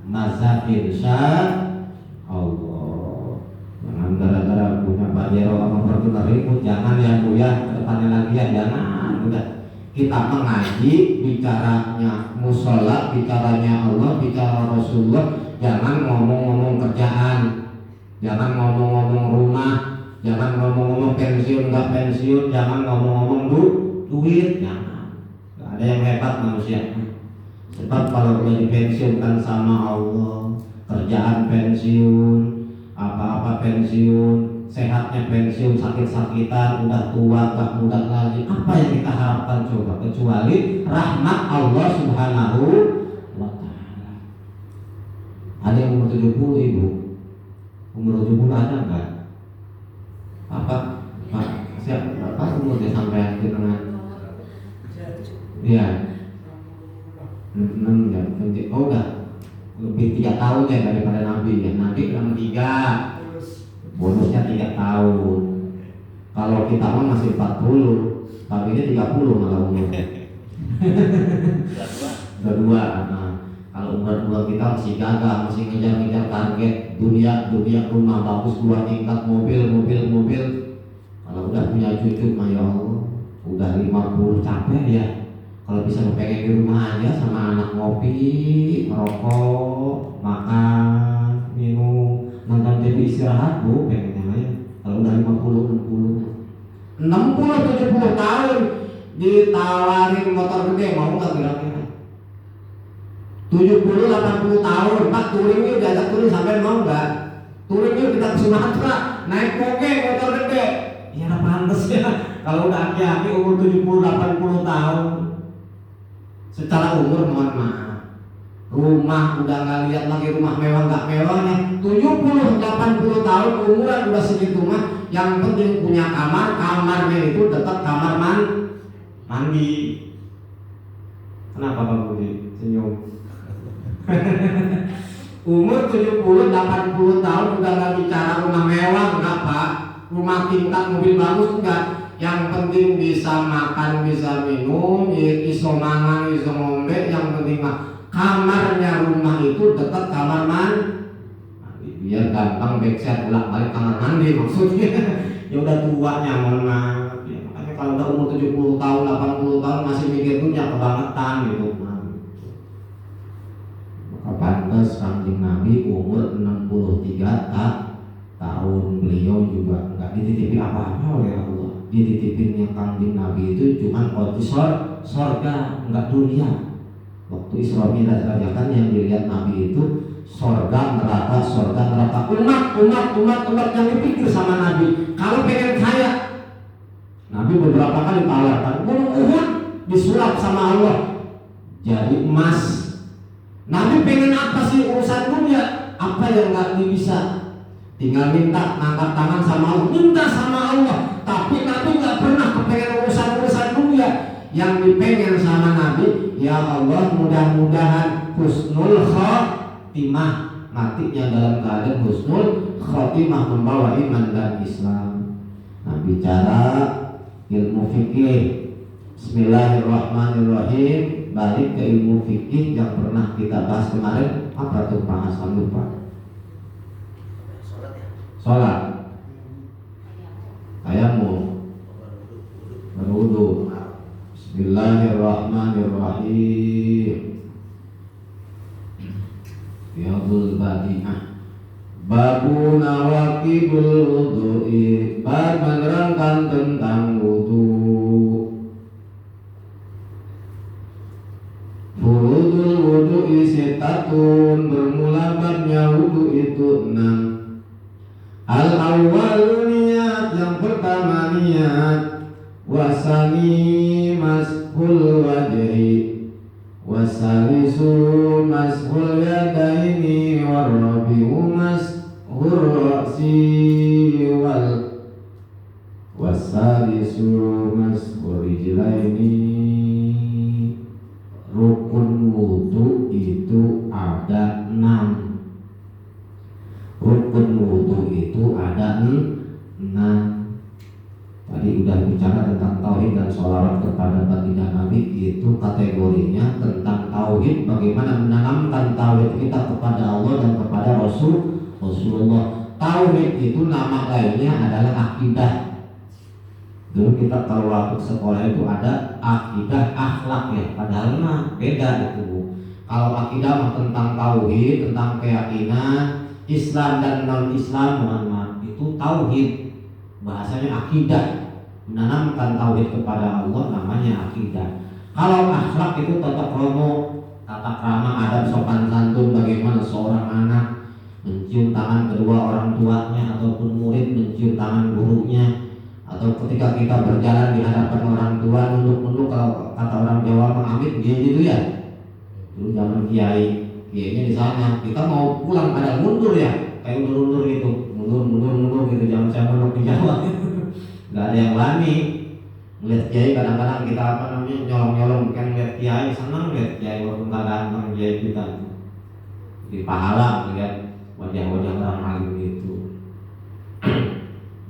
mazhab insya Allah. Jangan gara-gara punya Pak Jero sama Fortuna ribut, jangan ya Bu ya, kedepannya lagi ya jangan. Udah kita mengaji, bicaranya musola, bicaranya Allah, bicara Rasulullah. Jangan ngomong-ngomong kerjaan, jangan ngomong-ngomong rumah, jangan ngomong-ngomong pensiun nggak pensiun, jangan ngomong-ngomong duit, jangan. Gak ada yang hebat manusia. Sebab kalau udah dipensiunkan sama Allah, kerjaan pensiun, apa-apa pensiun, sehatnya pensiun, sakit-sakitan, udah tua, gak muda lagi. Apa yang kita harapkan coba? Kecuali rahmat Allah Subhanahu wa Ta'ala. Ada yang umur 70 Ibu, umur 70 ada enggak? Apa? Siap, berapa umurnya sampai di tengah? Iya, 6 ya, oh udah lebih 3 tahun ya daripada Nabi ya. Nabi 63, bonusnya 3 tahun. Kalau kita mah masih 40, tapi ini 30 malah umurnya. Udah 2. Nah, kalau umur kita masih gagal, masih ngejar-ngejar target dunia rumah bagus 2 tingkat, mobil. Kalau udah punya cucu, ya Allah, udah 50 capek ya. Kalau bisa pengen di rumah aja sama anak ngopi, merokok, makan, minum, nonton TV istirahat Bu, pengennya ya. Kalau udah 50, 70 tahun ditawarin motor gede, mau nggak kira-kira? 70-80 tahun, Pak touring yuk, diajak touring sampai mau nggak? Touring yuk kita ke Sumatera, naik moge motor gede. Ya pantes ya, kalau udah aki-aki umur 70-80 tahun. Secara umur mohon maaf, rumah udah nggak lihat lagi rumah mewah nggak mewahnya. 70-80 tahun umuran udah segitu mah, yang penting punya kamarnya itu tetap kamar mandi. Kenapa Bang Budi senyum? Umur 70-80 tahun udah nggak bicara rumah mewah enggak Pak, rumah tingkat mobil bagus enggak. Yang penting bisa makan, bisa minum, iso mangan, iso ngombe. Yang penting mah kamarnya rumah itu dekat kamar mandi, biar gampang backshot bolak-balik kamar mandi maksudnya. Ya udah tuanya mohon maaf ya. Makanya kalau udah umur 70 tahun, 80 tahun masih mikir dunia kebangetan gitu. Maka pantas Kanjeng Nabi umur 63 tahun, beliau juga nggak dititipi apa-apa oleh Allah. Dititipinnya Kanjeng Nabi itu cuma kunci sorga, enggak dunia. Waktu Isra Mi'raj saja kan yang dilihat Nabi itu sorga neraka. Umat yang dipikir sama Nabi kalau pengen kaya, Nabi beberapa kali tawarkan gunung Uhud disulap sama Allah jadi emas. Nabi pengen apa sih urusan dunia? Apa yang nggak bisa? Tinggal minta, angkat tangan sama Allah, minta sama Allah. Tapi Nabi nggak pernah kepengen urusan dunia. Yang dipengen sama Nabi, ya Allah mudah-mudahan husnul khotimah, matinya dalam keadaan husnul khotimah, membawa iman dan Islam. Nah, bicara ilmu fikih, Bismillahirrahmanirrahim. Balik ke ilmu fikih yang pernah kita bahas kemarin. Apa tuh bahasan lupa? Sholat, tayamum, berwudu. Bismillahirrahmanirrahim. Riyadhul Badi'ah. Babu nawaqidul wudu'i, bab menerangkan tentang wudu. Furudul wudu'i sitatun, bermula babnya wudu itu 6. Al-awwalu niat, yang pertama niat. Wasani mashul wajhi, wasalisu mashul yadaini, warabi'u mashul ra'si, wasalisu mashul rijlaini. Rukun wudu itu ada 6. Rukun wudu itu ada 6. Tadi udah bicara tentang tauhid dan sholawat kepada baginda Nabi. Itu kategorinya tentang tauhid, bagaimana menanamkan tauhid kita kepada Allah dan kepada Rasulullah. Tauhid itu nama lainnya adalah akidah. Dulu kita kalau waktu sekolah itu ada akidah akhlak ya, padahal mah beda itu. Kalau akidah mah tentang tauhid, tentang keyakinan. Islam dan non-Islam itu tauhid, bahasanya akidah, menanamkan tauhid kepada Allah namanya akidah. Kalau akhlak itu tata krama, tata krama, adab, sopan santun, bagaimana seorang anak mencium tangan kedua orang tuanya, ataupun murid mencium tangan gurunya, atau ketika kita berjalan di hadapan orang tua nunduk-nunduk, kalau kata orang Jawa mengamit dia gitu ya. Dulu zaman kiainya di sana, kita mau pulang ada mundur ya, kayak mundur gitu, mundur gitu. Jangan saya menurut di Jawa, nggak ada yang berani ngeliat kiai. Kadang-kadang kita nyolong kan ngeliat kiai, senang ngeliat kiai walaupun nggak ganteng kiai kita, di pahala ngeliat wajah-wajah orang alim itu.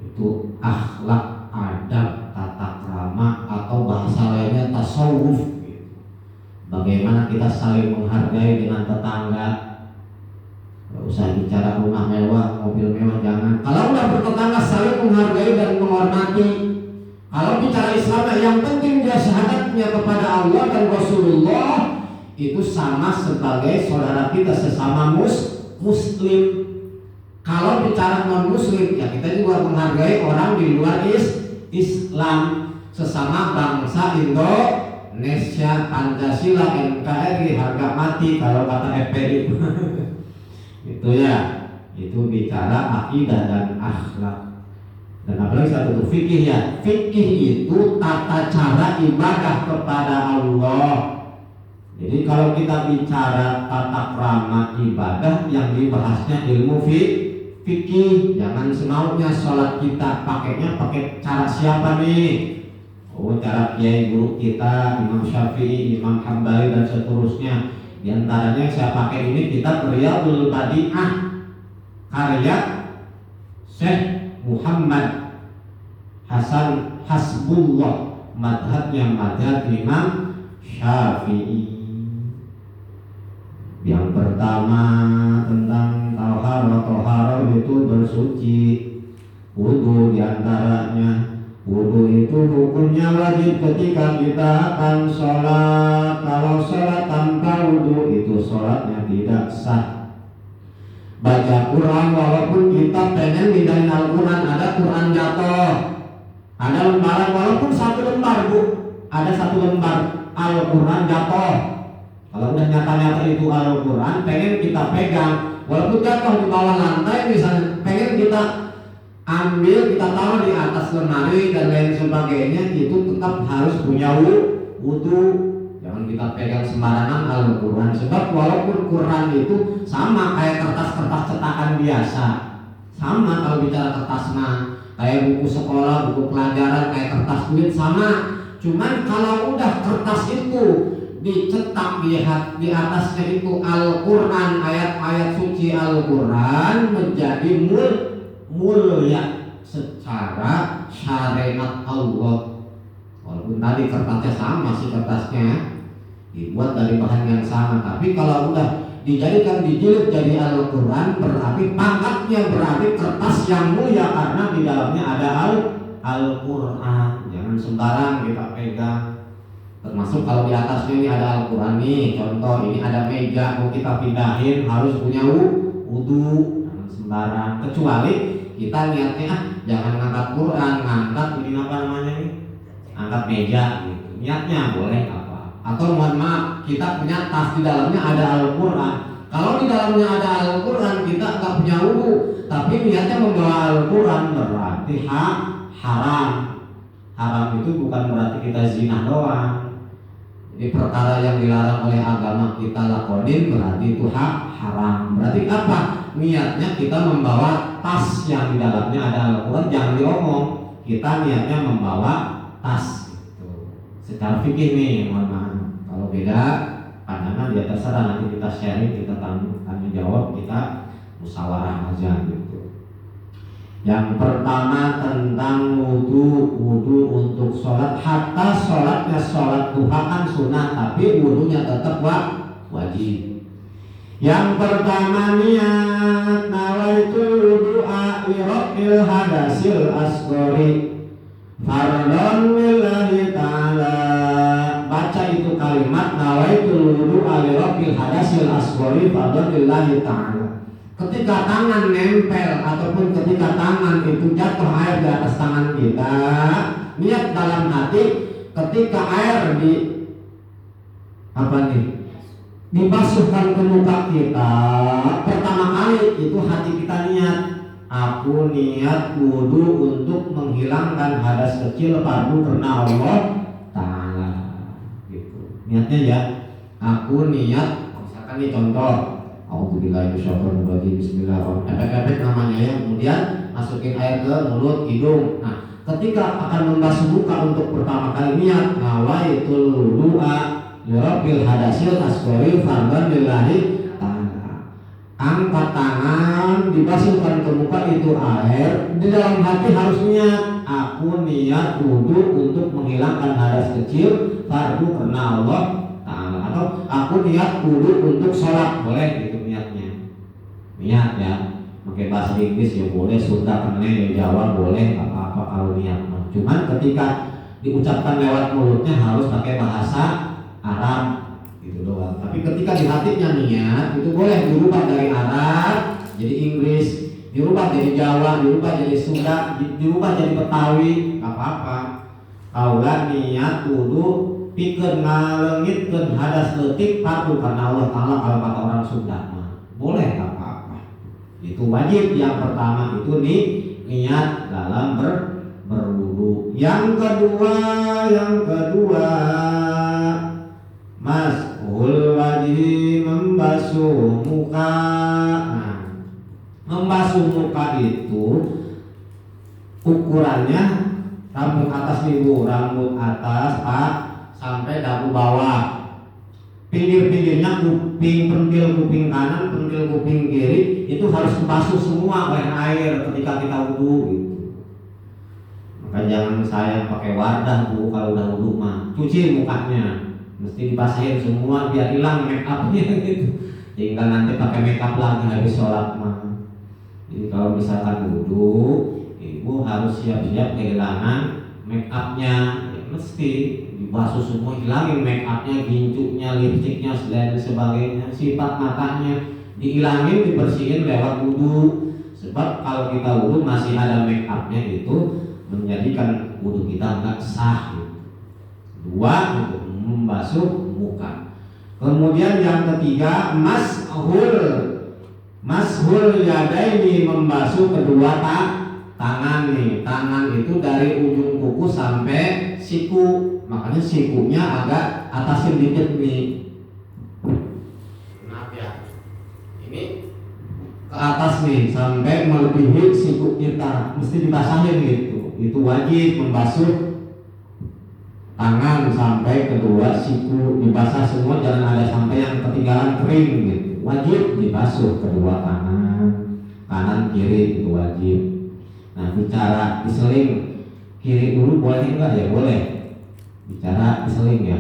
Itu akhlak, adab, tata krama, atau bahasa lainnya tasawuf. Bagaimana kita saling menghargai dengan tetangga. Gak usah bicara rumah mewah, mobil mewah, jangan. Kalau udah bertetangga saling menghargai dan menghormati. Kalau bicara Islam, yang penting dia syahadatnya kepada Allah dan Rasulullah, itu sama sebagai saudara kita sesama muslim. Kalau bicara non muslim, ya kita juga menghargai orang di luar Islam, sesama bangsa Indonesia, Pancasila, NKRI, harga mati kalau kata FPI. Itu ya, itu bicara akidah dan akhlak. Dan apalagi satu fikih ya. Fikih itu tata cara ibadah kepada Allah. Jadi kalau kita bicara tata krama ibadah, yang dibahasnya ilmu fikih. Jangan semaunya sholat kita pakainya pakai cara siapa nih? Oh, cara kiai guru kita, Imam Syafi'i, Imam Hambali dan seterusnya. Di antaranya yang saya pakai ini kitab Riyadhul Badi'ah karya Syekh Muhammad Hasan Hasbullah, madhabnya madhab Imam Syafi'i. Yang pertama tentang toharo itu bersuci. Wudu diantaranya. Wudu itu hukumnya wajib ketika kita akan sholat. Kalau sholat tanpa wudu itu sholatnya tidak sah. Baca Quran, walaupun kita pengen mindahin Al-Quran, ada Quran jatuh, ada lembaran, walaupun satu lembar bu, ada satu lembar Al-Quran jatuh. Kalau udah nyata-nyata itu Al-Quran, pengen kita pegang, walaupun jatuh di bawah lantai misalnya, pengen kita ambil, kita taruh di atas lemari dan lain sebagainya, itu tetap harus punya wudu. Jangan kita pegang sembarangan Al-Quran. Sebab walaupun Quran itu sama kayak kertas-kertas cetakan biasa, sama kalau bicara kertas mah kayak buku sekolah, buku pelajaran, kayak kertas duit sama. Cuman kalau udah kertas itu dicetak di atasnya itu Al-Quran, ayat-ayat suci Al-Quran, menjadi mulia. secara syariat Allah. Walaupun tadi kertasnya sama sih, kertasnya dibuat dari bahan yang sama, tapi kalau udah dijadikan dijilid jadi Al-Quran berarti pangkatnya berarti kertas yang mulia karena di dalamnya ada Al-Quran. Jangan sembarang kita pegang. Termasuk kalau di atasnya ini ada Al-Quran nih, contoh ini ada meja mau kita pindahin harus punya wudu. Jangan sembarang, kecuali kita niatnya jangan ngangkat Quran, ngangkat ini apa namanya nih, angkat meja gitu. Niatnya boleh apa? Atau mohon maaf, kita punya tas di dalamnya ada Al-Quran. Kalau di dalamnya ada Al-Quran kita nggak punya wudu, tapi niatnya membawa Al-Quran berarti haram. Haram itu bukan berarti kita zina doang. Jadi perkara yang dilarang oleh agama kita lakonin berarti itu haram. Berarti apa? Niatnya kita membawa tas yang di dalamnya ada Al-Quran, jangan diomong. Kita niatnya membawa tas gitu. Secara fikih nih, mohon maaf. Kalau beda pandangan ya terserah, nanti kita sharing, kita tanya jawab, kita musyawarah aja gitu. Yang pertama tentang wudu untuk sholat, hatta sholatnya sholat duha kan sunnah, tapi wudunya tetap wajib. Yang pertama niat nawaitu wudu'a iraqil hadasil asghari fardhon lillahi ta'ala. Baca itu kalimat nawaitu wudu'a iraqil hadasil asghari fardhon lillahi ta'ala. Ketika tangan nempel ataupun ketika tangan itu jatuh air di atas tangan kita, niat dalam hati ketika air dibasuhkan ke muka kita pertama kali itu hati kita niat, aku niat wudu untuk menghilangkan hadas kecil fardu karena Allah Ta'ala gitu. Niatnya ya, aku niat, misalkan nih contoh, Alhamdulillah, bismillahirrahmanirrahim, efek namanya ya, kemudian masukin air ke mulut, hidung. Nah, ketika akan membasuh muka untuk pertama kali niat nawaitul wudu'a lirabbil hadasil asghari fardhan lillahi ta'ala. Angkat tangan, dibasuhkan ke muka itu air, di dalam hati harus niat, aku niat wudu untuk menghilangkan hadas kecil fardu karena Allah Ta'ala, atau aku niat wudu untuk sholat, boleh gitu niatnya. Niat ya, pakai bahasa Inggris ya boleh, Sunda, Kene, Jawa boleh, apa-apa kalau niat. Cuman ketika diucapkan lewat mulutnya harus pakai bahasa Arab gitu doang. Tapi ketika di hatinya niat itu boleh dirubah dari Arab jadi Inggris, dirubah jadi Jawa, dirubah jadi Sunda, dirubah jadi Betawi, apa-apa. Kaulah niat wudu pikeun ngalengitkeun hadas leutik fardu karena Allah Ta'ala, kalau kata orang Sunda boleh apa-apa. Itu wajib. Yang pertama itu niat dalam berwudu. Yang kedua mashul wajhi, membasuh muka. Nah, membasuh muka itu ukurannya rambut atas ibu, rambut atas sampai dagu bawah. Pinggir-pinggirnya kuping, pentil kuping kanan, pentil kuping kiri itu harus dibasuh semua oleh air ketika kita wudu gitu. Maka jangan saya pakai wadah bu, kalau udah wudu mah cuci mukanya, mesti dibasahin semua biar hilang make upnya gitu. Tinggal nanti pakai make up lagi habis sholat mah. Jadi kalau misalkan wudu, ibu harus siap-siap kehilangan make upnya, ya mesti dibasuh semua, hilangin make upnya, gincunya, lipstiknya, dan sebagainya. Sifat matanya dihilangin, dibersihin lewat wudu. Sebab kalau kita wudu masih ada make upnya itu menjadikan wudu kita nggak sah gitu. Dua, untuk membasuh muka. Kemudian yang ketiga mashul yadaini, membasuh kedua tangan nih. Tangan itu dari ujung kuku sampai siku, makanya sikunya agak atasin dikit nih. Maaf ya, ini ke atas nih sampai melebihi siku kita, mesti dibasahin gitu. Itu wajib membasuh tangan sampai kedua siku, dibasah semua, jangan ada sampai yang ketinggalan kering gitu. Wajib dibasuh kedua tangan, kanan kiri itu wajib. Nah, bicara diseling kiri dulu boleh enggak? Ya boleh. Bicara diseling ya.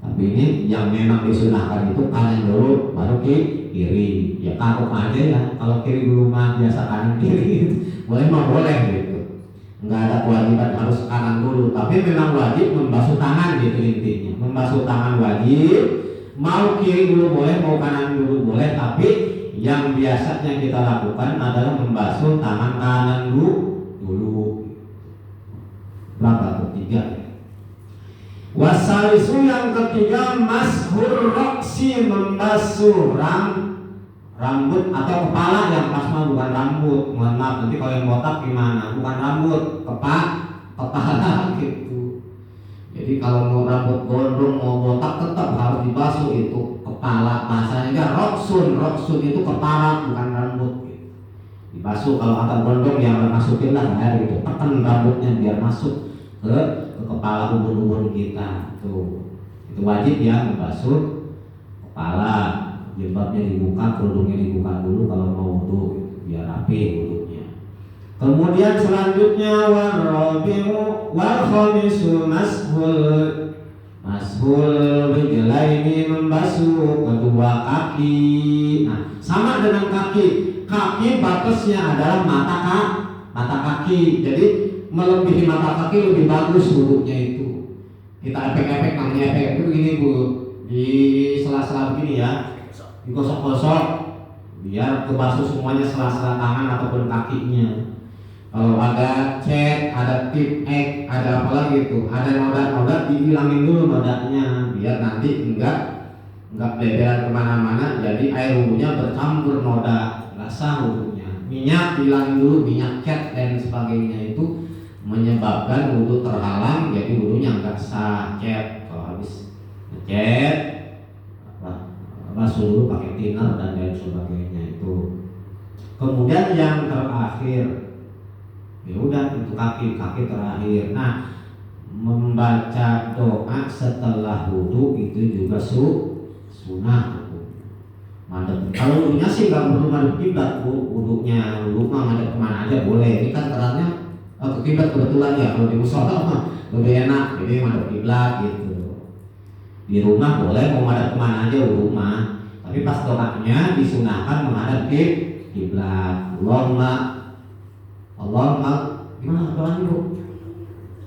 Tapi ini yang memang disunahkan itu kanan dulu baru kiri. Ya kagok aja ya. Kalau kiri dulu mah biasa kanan kiri. Boleh mah boleh gitu. Enggak ada kewajiban harus kanan dulu. Tapi memang wajib membasuh tangan gitu intinya. Membasuh tangan wajib. Mau kiri dulu boleh, mau kanan dulu boleh. Tapi yang biasanya kita lakukan adalah membasuh tangan kanan dulu. Berapa tuh? 3. Wasalisu yang ketiga mashur roksi, membasuh rambut atau kepala. Yang pas mah bukan rambut, mohon maaf nanti kalau yang botak gimana, bukan rambut, kepala gitu. Jadi kalau mau rambut gondrong mau botak tetap harus dibasuh itu kepala. Bahasanya roksun itu kepala bukan rambut gitu. Dibasuh. Kalau agak gondrong ya masukin lah air gitu, tekan rambutnya biar masuk ke kepala, ubun-ubun kita. Itu wajib ya membasuh kepala. Jilbabnya dibuka, kerudungnya dibuka dulu kalau mau wudu biar rapi wudunya. Kemudian selanjutnya wal khamisu mashul rijlaini, membasuh kedua kaki. Nah, sama dengan kaki. Kaki batasnya adalah mata kaki. Jadi melebihi mata kaki lebih bagus wudhunya itu. Kita efek-efek, namanya efek itu begini Bu, di sela-sela begini ya, digosok-gosok biar kebasuh semuanya sela-sela tangan ataupun kakinya. Kalau ada cat, ada tip X, ada apa lagi itu, ada noda-noda, dihilangin dulu nodanya biar nanti enggak beberan kemana-mana. Jadi air wudhunya bercampur noda, nggak sah wudhunya. Minyak dihilangin dulu, minyak cat dan sebagainya itu menyebabkan wudhu terhalang, jadi wudhunya nggak sah. Cat kalau habis ngecat basuh dulu pakai thinner dan lain sebagainya itu. Kemudian yang terakhir, ya udah itu kaki terakhir. Nah, membaca doa setelah wudhu itu juga sunnah. Madep. Kalau wudhunya sih nggak perlu madep kiblat Bu. Wudhunya mah madep kemana aja boleh. Ini kan terangnya ke kiblat kebetulan ya. Kalau di musola mah lebih enak, jadi madep kiblat gitu. Di rumah boleh mau madep kemana aja wudhu mah. Tapi pas doanya disunahkan menghadap kiblat. Allahumma gimana doanya Bu?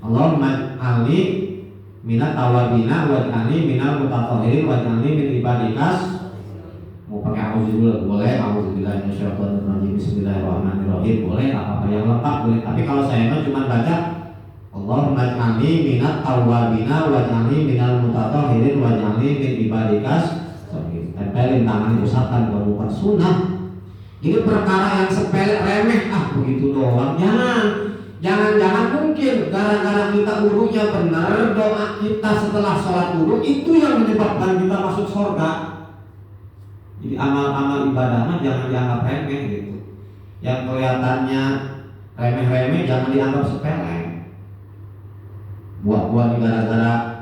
Allahumma ali minat tawabina waj'alni minal mutatahhirin waj'alni min ibadikas. Mau pakai auzubillah boleh, auzubillahi minasyaitonir rajim, bismillahirrahmanirrahim boleh, apa yang lengkap boleh. Tapi kalau saya mah cuma baca Allahumma ij'alni minat tawwabina waj'alni minal mutatahhirin waj'alni min ibadikas. Tempelin tangan, usapkan ke muka, sunnah. Ini perkara yang sepele remeh, begitu doang. Jangan mungkin gara-gara kita wudhunya benar, doa kita setelah sholat wudhu itu yang menyebabkan kita masuk surga. Jadi amal-amal ibadahnya jangan dianggap remeh gitu. Yang kelihatannya remeh-remeh jangan dianggap sepele. Buat gara-gara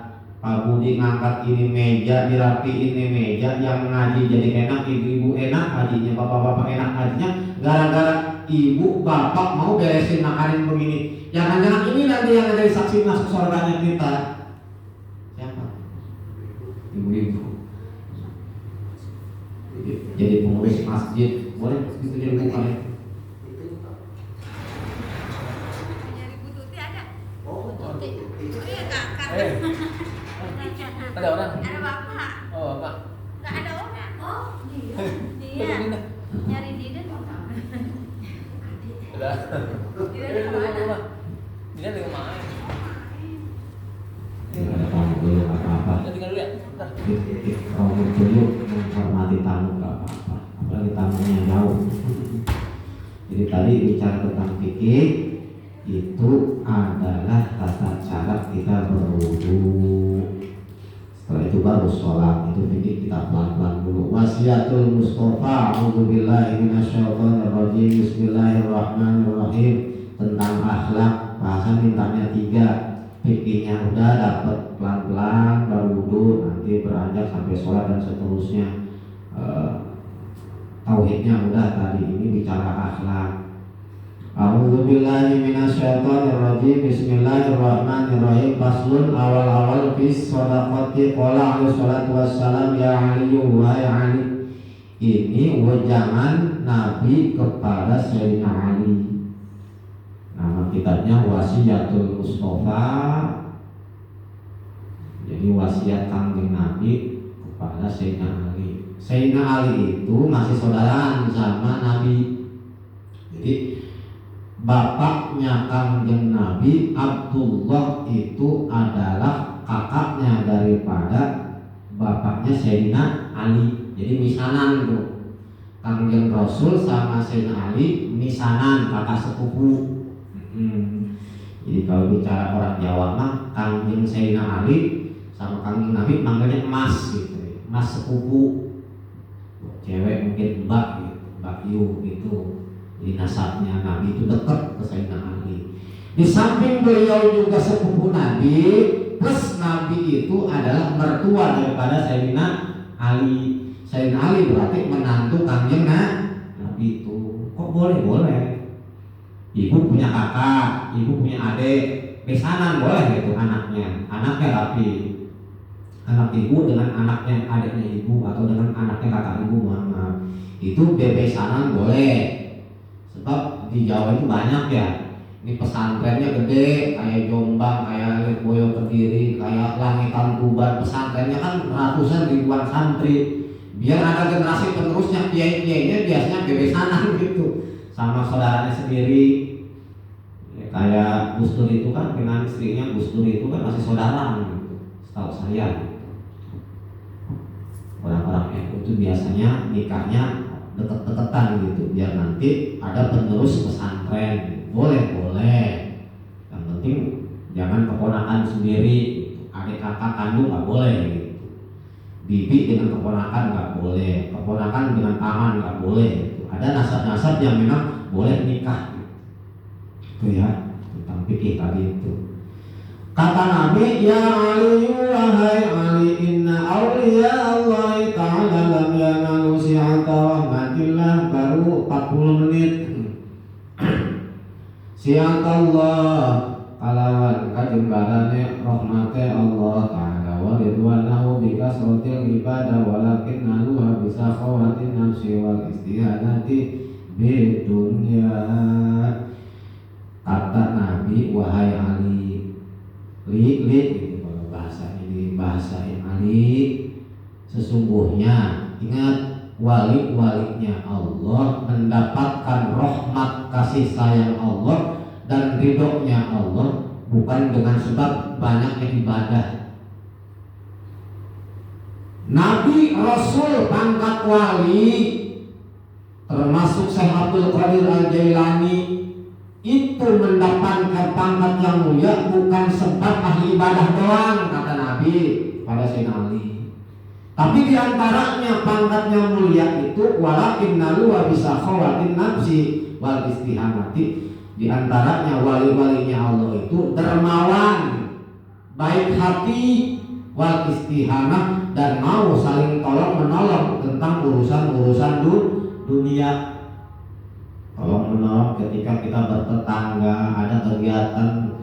Pak Budi ngangkat ini meja, dirapiin ini meja, yang ngaji jadi enak, ibu-ibu enak ngajinya, bapak-bapak enak ngajinya, gara-gara ibu bapak mau beresin makanin begini. Jangan-jangan ini nanti yang jadi saksi masuk surganya kita. Siapa? Ibu-ibu. Jadi pengurus masjid boleh gitu jadi bukan? Nyari Bu Tuti ada? Bu Tuti. Oh iya Kak. Ada orang? Ada Bapak. Oh Bapak. Nggak ada orang. Oh dia. Nyari Diden. Udah. Diden kemana? Diden lagi main. Belum apa-apa. Kita tinggal dulu ya. Bentar. Kalau dulu menghormati tamu nggak apa-apa, apalagi tamunya jauh. Jadi tadi bicara tentang fikih itu adalah tata cara kita berwudu. Setelah itu baru sholat. Itu fikih kita pelan-pelan dulu. Wasiatul Mustafa, a'udzubillahi minasyaitonirrajim, bismillahirrahmanirrahim. Tentang akhlak, bahasan mintanya 3. Fikihnya udah dapat pelan-pelan, berwudu, nanti beranjak sampai sholat dan seterusnya. Tauhidnya udah tadi, ini bicara akhlak. A'udzubillahi minasyaitonirrajim. Bismillahirrahmanirrahim. Faslun awal-awal bis shadaqati. Qala alaihi salatu wassalam ya Ali wa ya Ali. Ini wejangan Nabi kepada Sayyidina Ali. Nama kitabnya Wasiyatul Mustafa. Jadi wasiat kangjeng Nabi kepada Sayyidina Ali. Sayyidina Ali itu masih saudaraan sama Nabi. Jadi bapaknya kangjeng Nabi Abdullah itu adalah kakaknya daripada bapaknya Sayyidina Ali. Jadi misanan tuh. Kangjeng Rasul sama Sayyidina Ali misanan, kakak sepupu. Jadi kalau bicara orang Jawa mah kangjeng Sayyidina Ali sama kangjeng Nabi manggilnya emas gitu. Emas sepupu. Cewek mungkin mbak gitu, mbak Yu gitu. Jadi nasabnya Nabi itu dekat ke Sayyidina Ali. Di samping beliau juga sepupu Nabi, plus Nabi itu adalah mertua daripada Sayyidina Ali. Sayyidina Ali berarti menantu kangjeng Nabi itu. Kok boleh? Ibu punya kakak, ibu punya adik, besanan boleh gitu anaknya. Anaknya tapi anak ibu dengan anaknya adiknya ibu atau dengan anaknya kakak ibu mama itu bebesanan boleh. Sebab di Jawa itu banyak ya. Ini pesantrennya gede, kayak Jombang, kayak Lirboyo Kediri, kayak Langitan Tuban. Pesantrennya kan ratusan ribuan santri. Biar ada generasi penerusnya, kiai-kiainya biasanya bebesanan gitu sama saudaranya sendiri. Ya, kayak Gus Dur itu kan dengan istrinya Gus Dur itu kan masih saudara gitu, setahu saya. Gitu. Orang-orang itu biasanya nikahnya deket-deketan gitu, biar nanti ada penerus pesantren. Boleh. Yang penting jangan keponakan sendiri gitu. Adik kakak kandung nggak boleh gitu. Bibi dengan keponakan nggak boleh, keponakan dengan paman nggak boleh gitu. Ada nasab-nasab yang memang boleh nikah gitu. Itu ya tentang fikih tadi itu. Kata Nabi, ya Ali, wahai Ali, inna awliya Allah ta'ala lam yanalu si'ata rahmatillah. Baru 40 menit. Si'ata Allah kalawan kajembarane rahmate Allah ta'ala wa ridwanahu bikasrotil ibadah walakin naluha bisa khawatin nafsi wal istihadati bidunya. Kata Nabi, wahai Ali, li gitu kalau bahasa ini, bahasa Ali, sesungguhnya ingat wali-walinya Allah mendapatkan rahmat kasih sayang Allah dan ridhonya Allah bukan dengan sebab banyaknya ibadah. Nabi Rasul pangkat wali termasuk Syekh Abdul Qadir Al-Jailani itu mendapatkan pangkat yang mulia bukan sebab ahli ibadah doang, kata Nabi pada Sayyidina Ali. Tapi diantaranya pangkat yang mulia itu walakin nalu wa bisa khawatin nafsi wal istihamati. Diantaranya wali-walinya Allah itu dermawan, baik hati, wal istihamah, dan mau saling tolong menolong tentang urusan-urusan dunia. Tolong menolong ketika kita bertetangga, ada kegiatan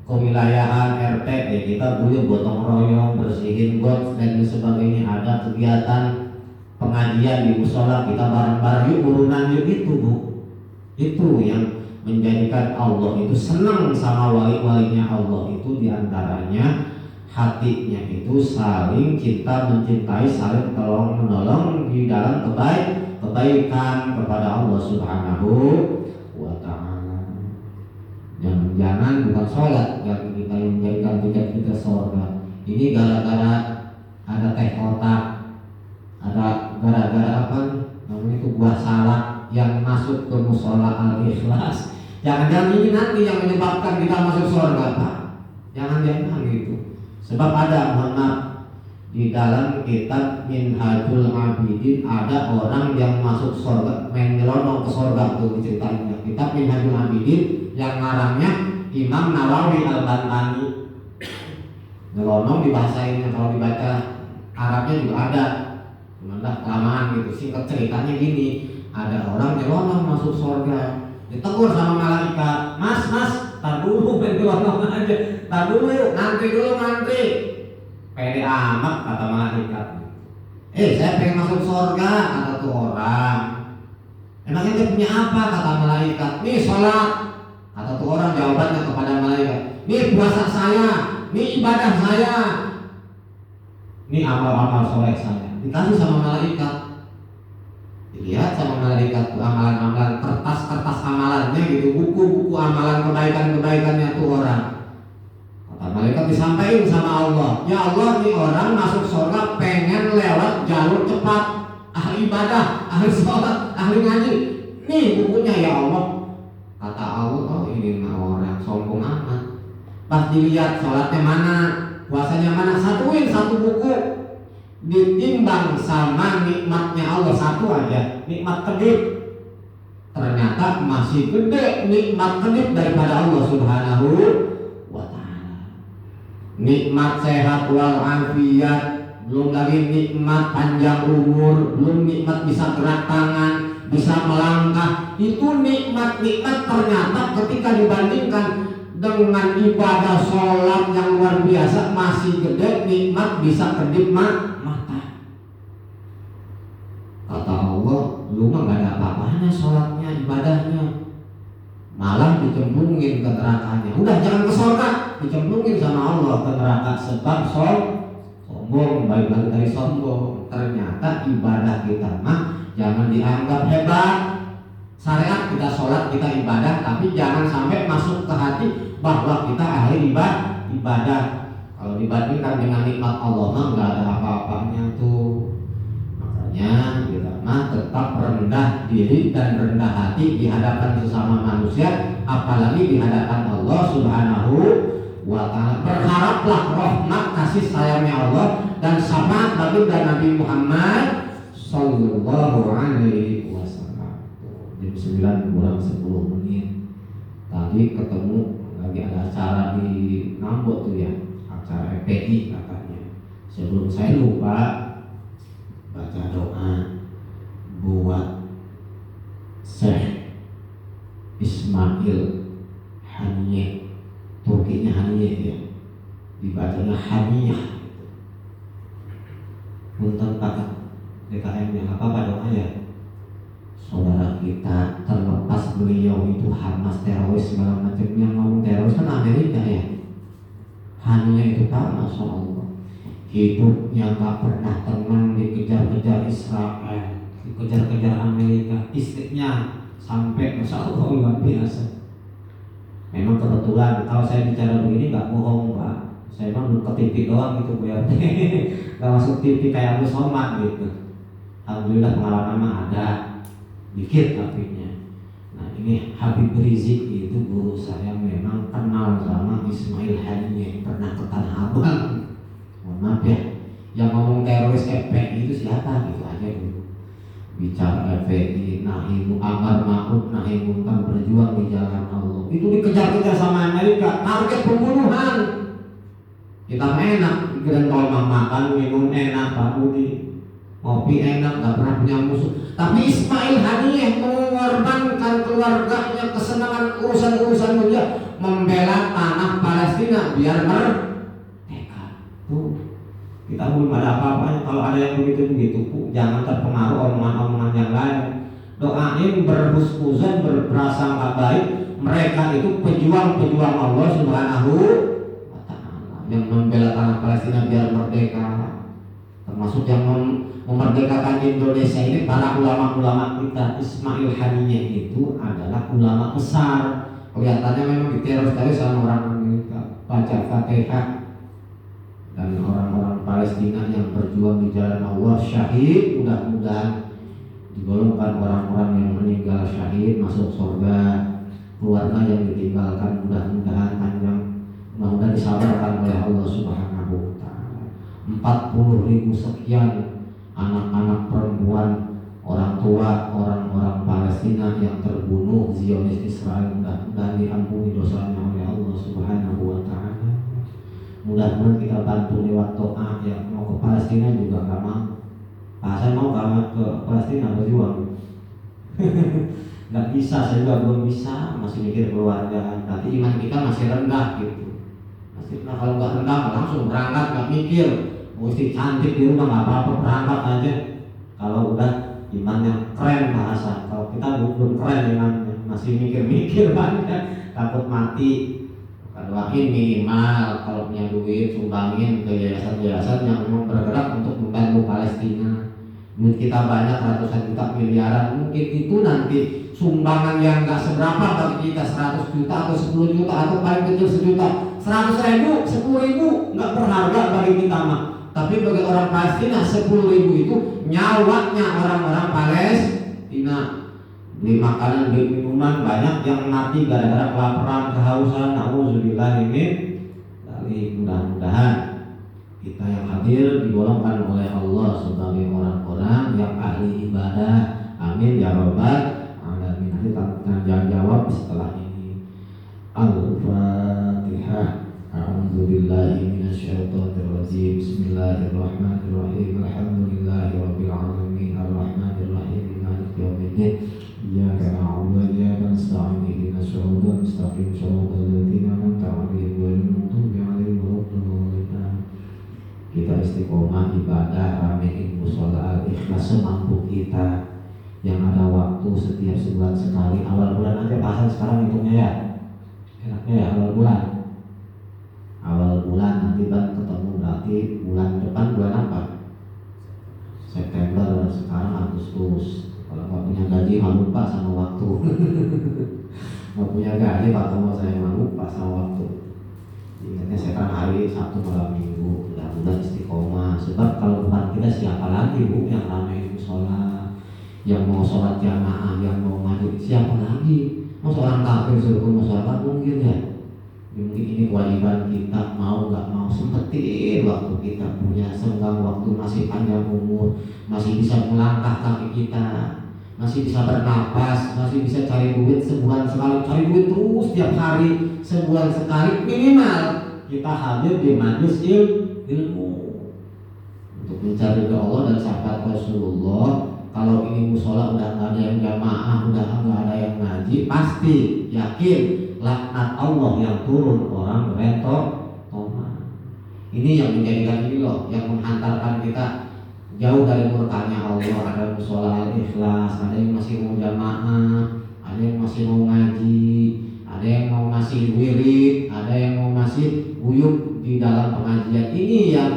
kewilayahan RT, kita guyup gotong royong, bersihin got dan sebagainya. Ada kegiatan pengajian di musola, kita bareng-bareng yuk urunan yuk, itu Bu. Itu yang menjadikan Allah itu senang sama wali-walinya Allah itu diantaranya hatinya itu saling cinta mencintai, saling tolong menolong di dalam kebaikan kepada Allah Subhanahu wa ta'ala. Jangan bukan sholat yang kita menjadikan tiket kita surga. Ini gara-gara ada teh kotak, ada gara-gara apa namanya itu buah salak yang masuk ke musola Al-Ikhlas. Jangan-jangan ini nanti yang menyebabkan kita masuk surga, Pak. Jangan gitu. Sebab ada, mohon maaf, di dalam kitab Minhajul Abidin ada orang yang masuk surga, menyelonong ke surga tuh diceritainnya. Kitab Minhajul Abidin yang ngarangnya Imam Nawawi Al-Bantani. Nyelonong dibahasainnya, kalau dibaca Arabnya juga ada. Cuman dah kelamaan gitu. Singkat ceritanya gini, ada orang nyelonong masuk surga, ditegur sama malaikat, mas, tar dulu, nyelonong aja, tar dulu, ngantri dulu, ngantri. Pede amat kata malaikat. Saya pengen masuk surga, kata tuh orang. Emangnya dia punya apa, kata malaikat. Nih sholat, kata tuh orang jawabannya kepada malaikat. Nih puasa saya, nih ibadah saya, nih amal-amal soleh saya. Dikasih sama malaikat. Dilihat sama malaikat tuh amalan-amalan, kertas-kertas amalannya gitu, buku-buku amalan kebaikan-kebaikannya tuh orang. Kata malaikat disampaikan sama Allah, ya Allah, nih orang masuk surga pengen lewat jalur cepat, ahli ibadah, ahli sholat, ahli ngaji. Nih bukunya ya Allah. Kata Allah, oh ini mah orang sombong amat. Pas dilihat sholatnya mana, puasanya mana, satuin satu buku, ditimbang sama nikmatnya Allah satu aja, nikmat kedip, ternyata masih gede nikmat kedip daripada Allah Subhanahu wa ta'ala. Nikmat sehat wal afiat, belum lagi nikmat panjang umur, belum nikmat bisa gerak tangan, bisa melangkah. Itu nikmat-nikmat ternyata ketika dibandingkan dengan ibadah sholat yang luar biasa masih gede nikmat bisa kedip mata. Kata Allah, lu mah gak ada apa-apanya sholatnya, ibadahnya, malah dicemplungin ke nerakanya. Udah jangan ke surga, dicemplungin sama Allah ke neraka sebab sombong, balik lagi dari sombong. Ternyata ibadah kita mah jangan dianggap hebat. Syariat kita sholat, kita ibadah, tapi jangan sampai masuk ke hati bahwa kita ahli ibadah. Kalau dibandingkan dengan nikmat Allah mah nggak ada apa-apanya tuh. Makanya kita mah tetap rendah diri dan rendah hati di hadapan sesama manusia, apalagi di hadapan Allah Subhanahu wa ta'ala. Berharaplah rahmat kasih sayangnya Allah dan syafaat baginda Nabi Muhammad sallallahu alaihi wasallam. Jam 9 kurang 10 menit. Tadi ketemu lagi ada acara di Nambok tuh ya, acara FPI katanya. Sebelum saya lupa baca doa buat Syekh Ismail Haniyeh, Turkinya Haniyeh ya, dibacanya Haniyah. Punten Pak DKM-nya apa doa ya? Saudara kita terlepas beliau itu Hamas, teroris segala macamnya, ngomong teroris kan Amerika ya. Hanya itu Pak, Masya Allah, hidupnya gak pernah tenang, dikejar-kejar Israel, dikejar-kejar Amerika, istrinya sampai Masya Allah luar biasa. Memang kebetulan kalau saya bicara begini gak bohong Pak, saya memang belum ke TV doang gitu Bu ya. Gak masuk TV kayak Abu Somad gitu. Alhamdulillah pengalaman mah ada dikit tapinya. Nah ini Habib Rizik itu guru saya, memang kenal sama Ismail Haniyeh, pernah ke Tanah Abang. Mohon maaf ya, yang ngomong teroris FPI itu siapa gitu aja dulu. Bicara FPI, nahi amar ma'ruf nahi munkar, berjuang di jalan Allah, itu dikejar-kejar sama Amerika, target pembunuhan. Kita enak, gerentol makan, minum enak, Pak Budi, ngopi enak, gak pernah punya musuh. Tapi Ismail Haniyeh mengorbankan keluarganya, kesenangan urusan-urusan dunia, membela tanah Palestina biar merdeka. Tuh, kita belum ada apa-apanya. Kalau ada yang begitu-begitu, jangan terpengaruh omongan-omongan yang lain. Doain, berhusnuzon, berprasangka baik. Mereka itu pejuang-pejuang Allah Subhanahu wa ta'ala, yang membela tanah Palestina biar merdeka. Termasuk yang memerdekakan Indonesia ini para ulama-ulama kita. Ismail Haniyeh itu adalah ulama besar. Kelihatannya memang diteroris sama orang Amerika, baca Fatihah. Dan orang-orang Palestina yang berjuang di jalan Allah syahid, mudah-mudahan digolongkan orang-orang yang meninggal syahid masuk surga. Keluarga yang ditinggalkan mudah-mudahan panjang, mudah-mudahan disabarkan oleh Allah Subhanahu wa ta'ala. 40.000 sekian anak-anak perempuan, orang tua, orang-orang Palestina yang terbunuh Zionis Israel, mudah-mudahan diampuni dosanya oleh Allah Subhanahu wa ta'ala. Mudah-mudahan kita bantu lewat doa. Yang mau ke Palestina juga gak mau. Saya mau ke Palestina berjuang. Nggak bisa, saya juga belum bisa, masih mikir keluarga. Berarti iman kita masih rendah gitu. Masih rendah. Kalau nggak rendah langsung berangkat, nggak mikir. Mesti cantik di rumah nggak apa-apa, berangkat aja. Kalau udah imannya keren bahasa. Kalau kita belum keren imannya, masih mikir-mikir banyak, takut mati. Doain minimal kalau punya duit sumbangin ke yayasan-yayasan yang memang bergerak untuk membantu Palestina. Duit kita banyak ratusan juta miliaran, mungkin itu nanti sumbangan yang nggak seberapa bagi kita, 100 juta atau 10 juta atau paling kecil sejuta, 100.000, 10.000 nggak berharga bagi kita mah. Tapi bagi orang Palestina 10.000 itu nyawanya orang-orang Palestina. Beli makanan, beli minuman, banyak yang mati gara-gara kelaparan, kehausan. Nauzubillah ini. Dari mudah-mudahan kita yang hadir digolongkan oleh Allah sebagai orang-orang yang ahli ibadah. Amin ya rabbal alamin. Nanti tanya jawab setelah ini. Al-Fatihah. A'udzubillahi minasyaitonirrajim. Bismillahirrahmanirrahim. Alhamdulillahirabbil alamin. Arrahmanirrahim. Maliki yaumiddin. Iyyaka na'budu wa iyyaka nasta'in. Ihdinas siratal mustaqim. Shiratal ladzina an'amta 'alaihim ghairil maghdubi 'alaihim waladdallin. Kita istiqomah ibadah, ramein mushola al-ikhlas semampu kita. Yang ada waktu setiap sebulan sekali. Awal bulan aja pasan sekarang hitungnya ya. Enaknya ya awal bulan. Awal bulan nanti kan ketemu berarti bulan depan bulan apa? September, sekarang Agustus. Kalau nggak punya gaji mah lupa sama waktu. Nggak punya gaji Pak Tomo saya mah lupa sama waktu. Ingatnya sekarang hari Sabtu malam Minggu. Mudah-mudahan istiqomah. Sebab kalau bukan kita siapa lagi Bu yang ramein sholat, yang mau sholat jamaah, yang mau ngaji, siapa lagi? Mau seorang kafir suruh mau sholat mungkin ya. Mungkin ini kewajiban kita, mau nggak mau sempetin waktu kita punya senggang waktu, masih panjang umur, masih bisa melangkah kaki kita, masih bisa bernapas, masih bisa cari duit sebulan sekali, cari duit terus tiap hari, sebulan sekali minimal kita hadir di majelis ilmu untuk mencari ke Allah dan sahabat Rasulullah. Kalau ini musola udah nggak ada yang jamaah, udah nggak ada yang ngaji, pasti yakin laknat Allah yang turun orang berentok. Ini yang menjadikan ini loh, yang menghantarkan kita jauh dari murkanya Allah. Ada musola al-ikhlas, ada yang masih mau jamaah, ada yang masih mau ngaji, ada yang mau masih wirid, ada yang mau masih guyub di dalam pengajian. Ini yang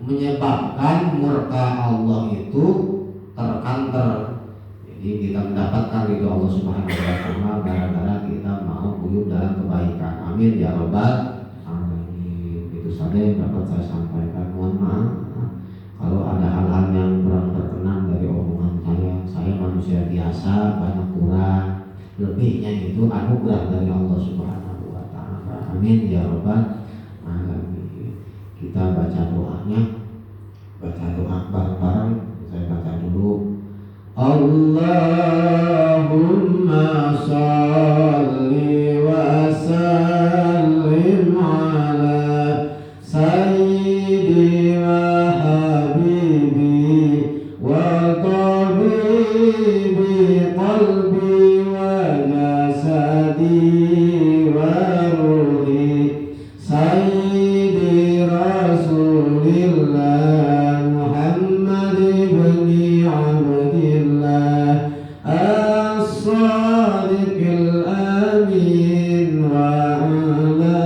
menyebabkan murka Allah itu terkanter. Jadi kita mendapatkan ridho Allah Subhanahu wa taala gara-gara kita mau guyub dalam kebaikan. Amin ya rabbal alamin. Itu saja yang dapat saya sampaikan. Mohon maaf kalau ada hal-hal yang kurang berkenan dari omongan saya manusia biasa, banyak kurang. Lebihnya itu anugerah dari Allah Subhanahu wa taala. Amin ya rabbal alamin. Kita baca doanya. Baca doa bareng-bareng. Saya baca dulu. Allahumma shalli wa sallim ala sayyidi wa habibi wa tabibi qalbi wa jasadi wa ruhi sayyidi rasulillah Muhammad ibn Abdillah as-sadiqil amin wa ala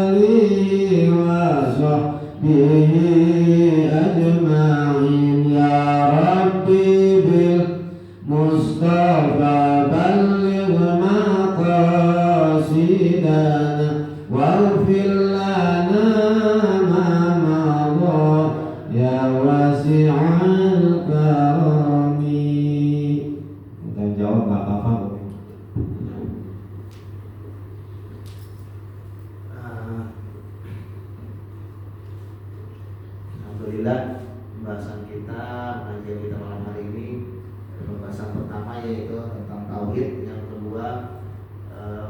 alihi wa sahbihi ajma'in. Ya Rabbi bil Mustafa balligh maqasidana waghfir lana ma madha ya wasi'al karami. Kita jawab gak apa-apa. Alhamdulillah pembahasan kita, pengajian kita malam hari ini, pembahasan pertama yaitu tentang tauhid, yang kedua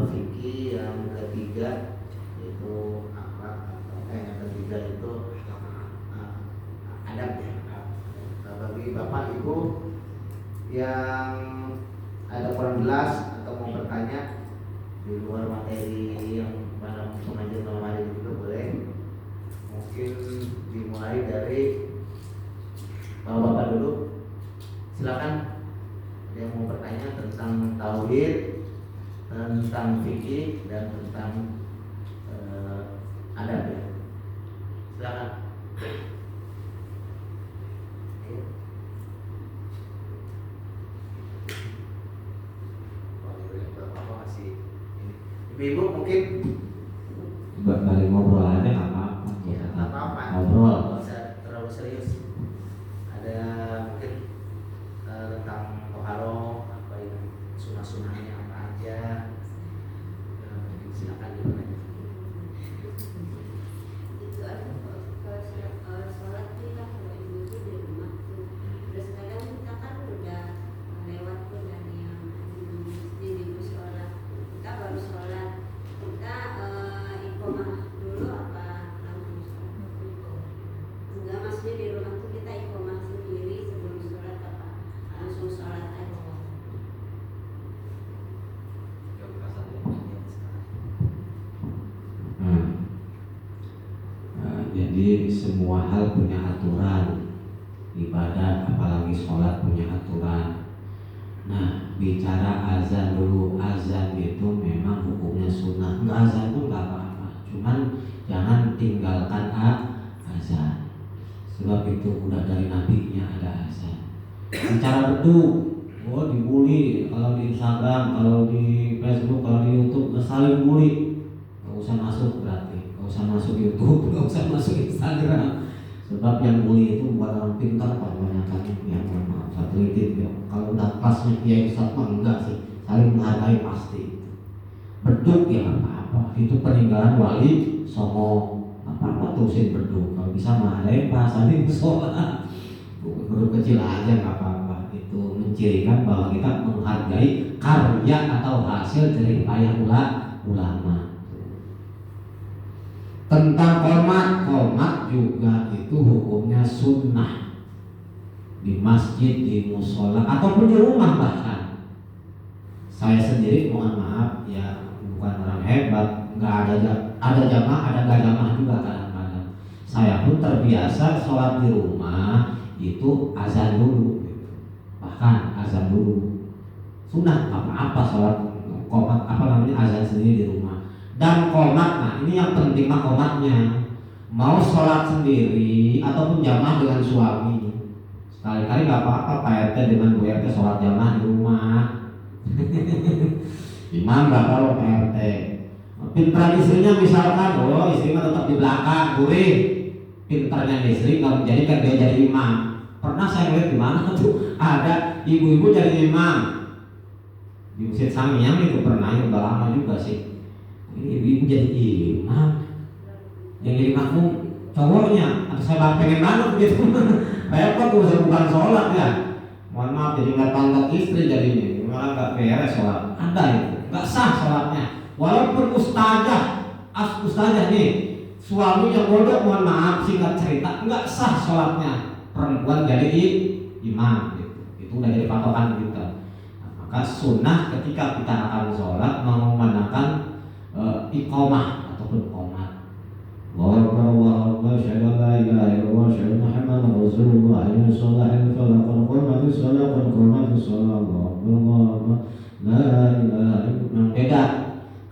fikih, yang ketiga yaitu akhlak, yang ketiga itu adab ya. Bagi Bapak Ibu yang ada kurang jelas atau mau bertanya di luar materi yang pada pengajian malam hari ini juga boleh. Mungkin dimulai dari bapak-bapak dulu. Silakan. Ada yang mau bertanya tentang tauhid, tentang fikih dan tentang adab ya. Silakan. Bapak masih ini. Ibu mungkin Dari ngobrol aja nggak apa-apa. ya, nggak apa-apa. Ngobrol. Nggak usah terlalu serius. Ada mungkin tentang toharo, apa yang sunah-sunahnya apa aja. Mungkin silakan dimulai. Itu ada kalau sholat kita kalau ibu itu di rumah tuh. Terus kadang kita kan udah lewat tuh dari yang di sholat. Kita baru sholat. Kita iqomah dulu apa langsung sholat? Enggak, maksudnya di rumah tuh kita iqomah sendiri sebelum sholat apa langsung sholat aja. Jadi semua hal punya aturan. Ibadah apalagi sholat punya aturan. Nah, bicara azan dulu. Azan itu memang hukumnya sunnah. Nggak azan pun nggak apa-apa. Cuman jangan tinggalkan azan. Sebab itu udah dari nabinya ada azan. Bicara beduk, dibully kalau di Instagram, kalau di Facebook, kalau di YouTube, saling bully. Nggak usah masuk berarti. Nggak usah masuk YouTube, nggak usah masuk Instagram. Sebab yang bully itu bukan orang pintar, kebanyakan yang maaf satelit ya. Kalau udah kelasnya kiai ustadz mah enggak sih, saling menghargai pasti. Beduk ya apa-apa, itu peninggalan wali Songo. Apa-apa terusin beduk, kalau bisa mah lepas saling sholat. Beduk kecil aja nggak apa-apa. Itu mencirikan bahwa kita menghargai karya atau hasil jerih payah ulama. Tentang qomat juga itu hukumnya sunnah di masjid, di musola ataupun di rumah bahkan. Saya sendiri mohon maaf ya bukan orang hebat, nggak ada jamaah, ada nggak jamaah juga kadang-kadang. Saya pun terbiasa sholat di rumah itu azan dulu, bahkan azan dulu. Sunnah apa-apa sholat qomat azan sendiri di rumah. Dan qomat, nah ini yang penting mah qomatnya. Mau sholat sendiri ataupun jamaah dengan suami. Sekali-kali nggak apa-apa Pak RT dengan Bu RT sholat jamaah di rumah. Imam nggak tahu Pak RT. Pintar istrinya misalkan, istrinya tetap di belakang, gurih. Pintarnya istri nggak menjadikan dia jadi imam. Pernah saya lihat di mana tuh ada ibu-ibu jadi imam di Masjid Sangiang itu pernah, udah lama juga sih. Ibu-ibu jadi imam, yang jadi makmum cowoknya, atau saya pengen banget gitu. Repot tuh, saya bukan sholat ya. Mohon maaf jadi nggak pangkat istri jadinya, malah nggak beres sholat. Ada itu, nggak sah sholatnya. Walaupun ustazah nih, suami yang bodoh, mohon maaf singkat cerita, nggak sah sholatnya. Perempuan jadi imam, gitu. Itu udah jadi patokan kita. Nah, maka sunnah ketika kita akan sholat mengumandangkan iqomah ataupun qomat. Allahu akbar, asyhadu an la ilaha illallah, asyhadu anna Muhammadar Rasulullah, hayya 'alas shalah, hayya 'alal falah, qad qamatis shalah, qad qamatis shalah, Allahu akbar, la ilaha illallah. Beda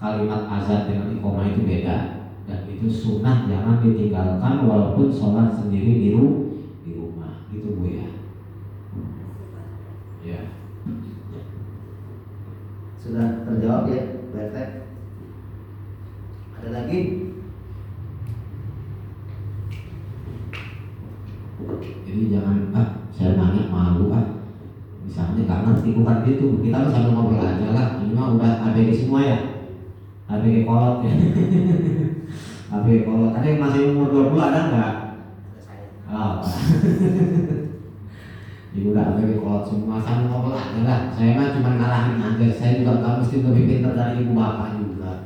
kalimat azan dengan iqomah itu beda, dan itu sunnah jangan ditinggalkan walaupun sholat sendiri di rumah. Itu Bu ya. Ya. Sudah terjawab ya, BRT? Ada lagi? Jadi jangan saya nanya malu misalnya nggak ngerti, bukan gitu. Kita kan sambil ngobrol aja lah. Ini mah udah ABG semua ya, ABG kolot ya. ABG kolot. Ada yang masih umur 20 ada nggak? Ada saya. Oh. Jadi udah ABG kolot semua, sambil ngobrol aja lah. Saya mah cuma ngarahin aja. Saya juga nggak mesti lebih pintar dari ibu bapak juga.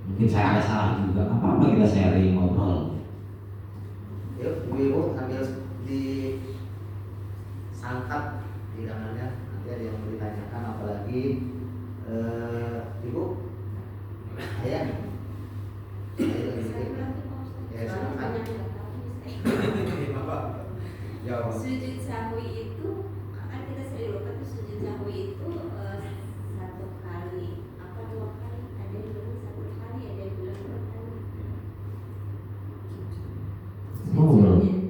Mungkin saya ada salah juga. Apa-apa kita sharing ngobrol. Yuk, ibu sambil disantap hidangannya yang mau ditanyakan, apalagi Ibu, ayah, ayo ya silakan. Sujud sahwi itu kan kita sering lupa tuh, sujud sahwi itu satu kali apa 2 kali, ada yang bilang 1 kali, ada yang bilang 2 kali.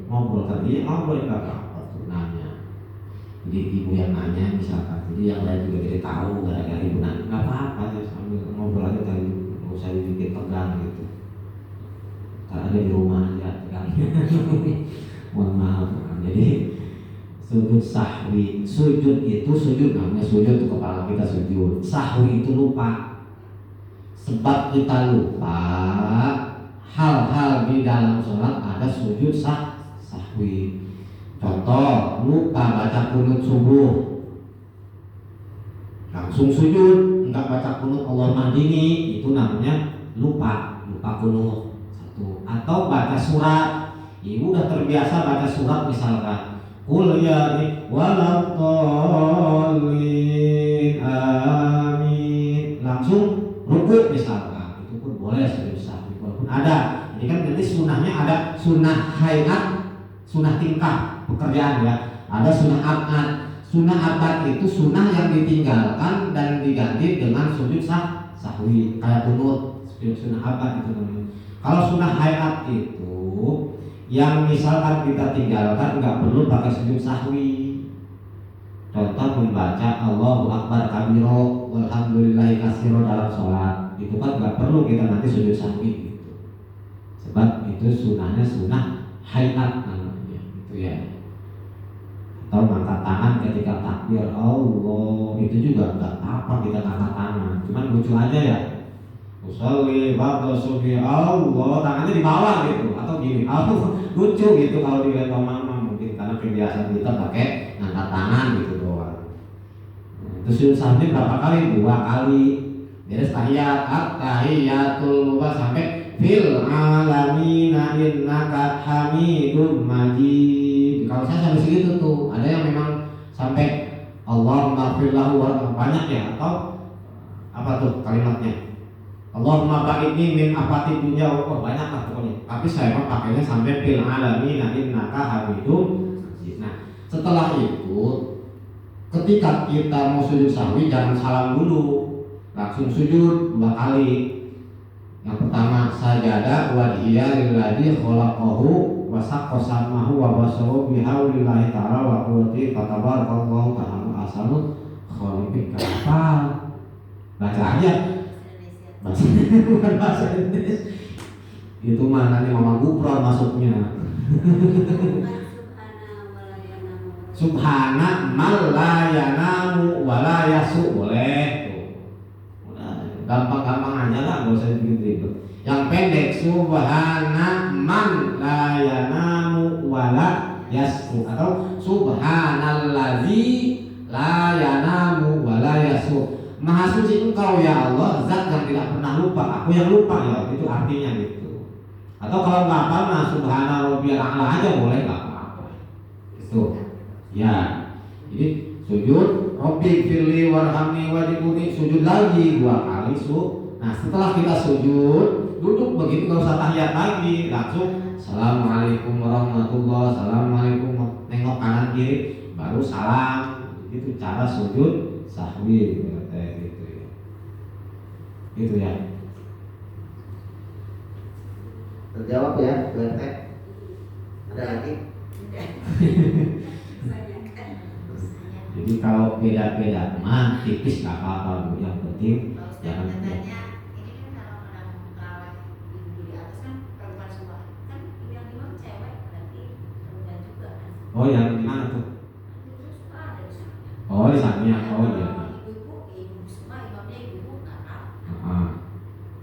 Ngobrol tadi ngobrol nggak apa-apa tuh nanya. Jadi ibu yang nanya misalkan, jadi yang lain juga jadi tahu gara-gara ibu nanya, nggak apa-apa ya, sambil ngobrol aja tadi, nggak usah dibikin tegang gitu. Karena ada di rumah aja tegang. Mohon maaf. Jadi sujud sahwi, sujud itu sujud namanya sujud itu kepala kita sujud, sahwi itu lupa. Sebab kita lupa hal-hal di dalam sholat ada sujud sahwi. Contoh, lupa baca kunut subuh, langsung sujud, enggak baca kunut Allah mandini, itu namanya lupa kunut. Satu. Atau baca surat, ibu udah terbiasa baca surat misalkan, qul ya waladhdallin amin, langsung rukuk misalkan, itu pun boleh sujud sahwi walaupun ada. Ini kan nanti sunahnya ada sunah hayat, sunah tingkah pekerjaan ya. Ada sunah abad. Sunah abad itu sunah yang ditinggalkan dan diganti dengan sujud sahwi kayak kunut, sunah abad itu namanya. Kalau sunah hayat itu yang misalkan kita tinggalkan nggak perlu pakai sujud sahwi. Contoh membaca Allahu Akbar kabiro walhamdulillahi katsiro dalam sholat, itu kan nggak perlu kita nanti sujud sahwi gitu. Sebab itu sunahnya sunah hayat namanya gitu ya. Atau angkat tangan ketika takbir Allah, itu juga nggak apa-apa kita angkat tangan, cuman lucu aja ya. Usolli ba'da subhi Allah, tangannya di bawah gitu atau gini, lucu gitu kalau dilihat mama mungkin karena kebiasaan kita pakai angkat tangan gitu doang. Terus sujud sahwi berapa kali? 2 kali. Jadi at-tahiyatul sampai fil alamina innaka hamidum majid. Kalau saya sampai segitu tuh, ada yang memang sampai Allahumma firlahu wa banyak ya, atau apa tuh kalimatnya? Allahumma ba'idni min afati dunya, oh banyak lah pokoknya. Tapi saya mah pakainya sampai fil alamina innaka hamidum majid. Nah, setelah itu ketika kita mau sujud sahwi jangan salam dulu, langsung sujud 2 kali. Yang pertama sajadah wa hiya lilladzi khalaqahu wa saqqasamahu wa basahu bihaulillahi ta'ala wa quwwati fatabarakallahu ta'ala ahsanul khaliqin. Apa? Baca aja. Bukan bahasa Indonesia. Itu mah nanti mama gupron masuknya. Subhana mal la yanamu wa la yasu, boleh. Gampang-gampang aja lah, nggak usah bikin ribet. Yang pendek subhana man la yanamu wa la yasu, atau subhanallazi la yanamu wa la yasu. Maha suci engkau ya Allah, zat yang tidak pernah lupa, aku yang lupa ya, itu artinya gitu. Atau kalau nggak apa mah subhana rabbiyal a'la aja boleh, nggak apa-apa. Itu ya. Jadi sujud Rabbi firli warhamni wajibuni, sujud lagi 2 kali Nah setelah kita sujud, duduk begitu, gak usah tahiyat lagi, langsung assalamualaikum warahmatullahi, assalamualaikum, nengok kanan kiri, baru salam. Itu cara sujud sahwi gitu ya. Gitu ya. Terjawab ya, BRT. Ada lagi? Jadi kalau beda-beda mah tipis nggak apa-apa Bu, yang penting jangan katanya ini kan kalau orang terawih ibu di atas kan perempuan semua, kan yang imam cewek berarti perempuan juga kan. Oh yang di mana tuh? Itu suka ada di sana. Oh di sana. Oh iya. Ibu semua, imamnya ibu nggak apa.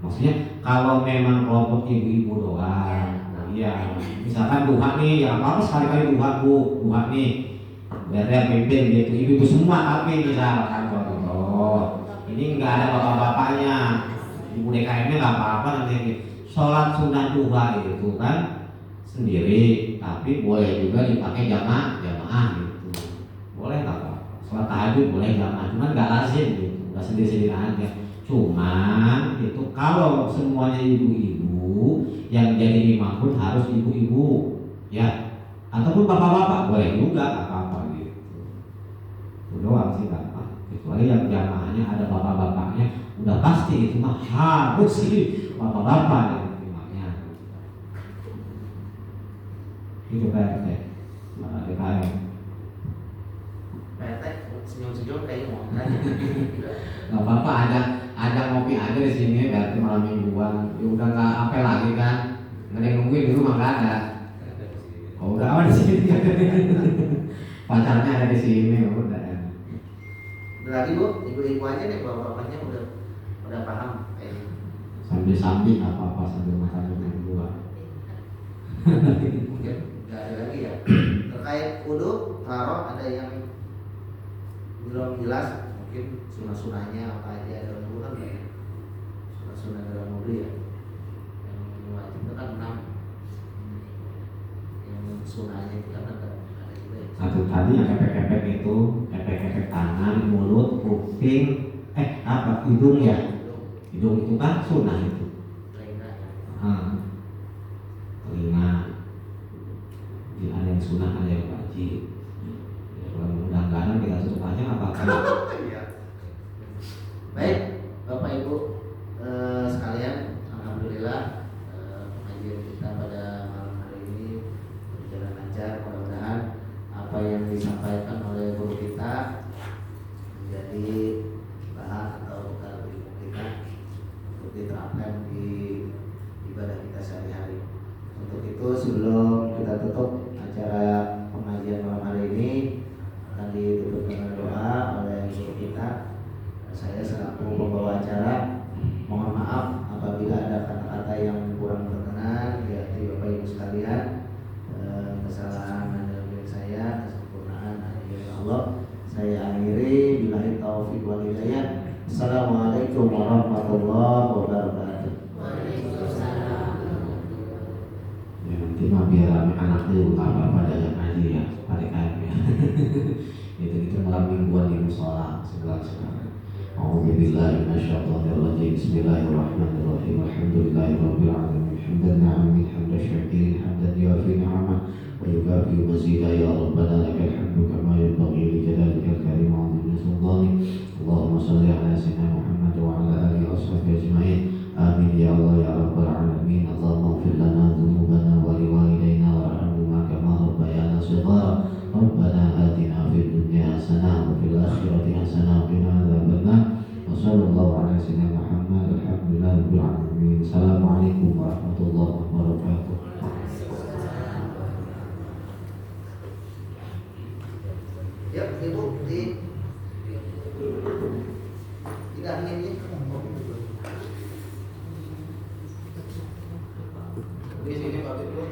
Maksudnya kalau memang kelompok ibu-ibu doang, iya. Misalkan duha nih, ya apa sekali-kali duha Bu, duha nih. Biar yang pimpin gitu, ibu-ibu semua tapi misalkan ini nggak ada bapak-bapaknya, ibu DKM-nya nggak apa-apa nanti. Sholat sunat duha itu kan sendiri, tapi boleh juga dipakai jamaah gitu, boleh nggak apa-apa. sholat tahajud boleh jamaah, cuman nggak lazim gitu, nggak sendiri-sendiri aja. Cuman itu kalau semuanya ibu-ibu yang jadi imam pun harus ibu-ibu, ya, ataupun bapak-bapak boleh juga, nggak apa-apa gitu. Itu doang sih nggak apa. Kecuali yang jamaahnya ada bapak-bapaknya, udah pasti itu mah harus sih bapak-bapak yang imamnya. Itu PRT, DKM. PRT senyum-senyum kayak mau nanya. Gak apa-apa, ada ngopi aja di sini berarti malam mingguan. Ya udah nggak apa lagi kan, nggak ada yang nungguin di rumah, nggak ada. Oh udah aman di sini. Pacarnya ada di sini, udah. Udah lagi Bu, ibu-ibu aja deh, bapak-bapaknya udah paham kayaknya. Sambil apa-apa sambil makan berdua. Mungkin nggak ada lagi ya. Terkait wudu, kalau ada yang belum jelas, mungkin sunah-sunahnya apa aja dalam wudu kan ya. Sunah-sunah dalam wudu ya. Yang wajib itu kan 6. Yang sunahnya itu kan ada juga ya. Satu tadi yang kepek-kepek itu, kepek-kepek tangan, mulut, kuping, hidung ya. Hidung itu kan sunah itu. Telinga. Jadi ada yang sunah, ada yang wajib. Ya, kalau mudah-mudahan kita tutup aja nggak apa-apa. Baik, Bapak Ibu sekalian, alhamdulillah pengajian kita pada malam hari ini berjalan lancar. Mudah-mudahan apa yang disampaikan oleh guru kita menjadi bahan atau bekal ilmu kita untuk diterapkan di ibadah kita sehari-hari. Untuk itu sebelum kita tutup acara pengajian malam hari ini akan ditutup dengan doa oleh guru kita. Saya selaku pembawa acara mohon maaf apabila ada kata-kata yang kurang berkenan di hati Bapak Ibu sekalian. Kesalahan adalah milik saya, kesempurnaan hanya milik Allah. Saya akhiri billahi taufiq wal hidayah. Assalamualaikum warahmatullahi wabarakatuh. Ya nanti mah biar rame anak dulu apa pada yang ngaji ya, pada kayak ya. Itu malam mingguan di musola sebelah sekarang. A'udzubillahi minasyaitonirrajim. Bismillahirrahmanirrahim. Alhamdulillahirabbil alamin. Hamdan na'amin hamdan syakirin hamdan yuafi ni'amah wa yukafi mazidah. Ya Rabbana lakal hamdu kama yanbaghi li jalalikal karim wa 'azimi sultanik. Allahumma shalli ala sayyidina Muhammad wa ala alihi washabbihi ajma'in. Amin ya Allah ya rabbal alamin. Allahumma ighfir lana dhunubana wa liwalidayna warhamhuma kama rabbayana shighara. Rabbana atina fid dunya hasanah wa fil akhirati hasanah wa qina adzabannar. Wa sallallahu ala sayyidina Muhammad. Alhamdulillahirabbil alamin. Assalamualaikum warahmatullahi wabarakatuh. Ya, Ibu tidak ini. Di sini Pak Ibu.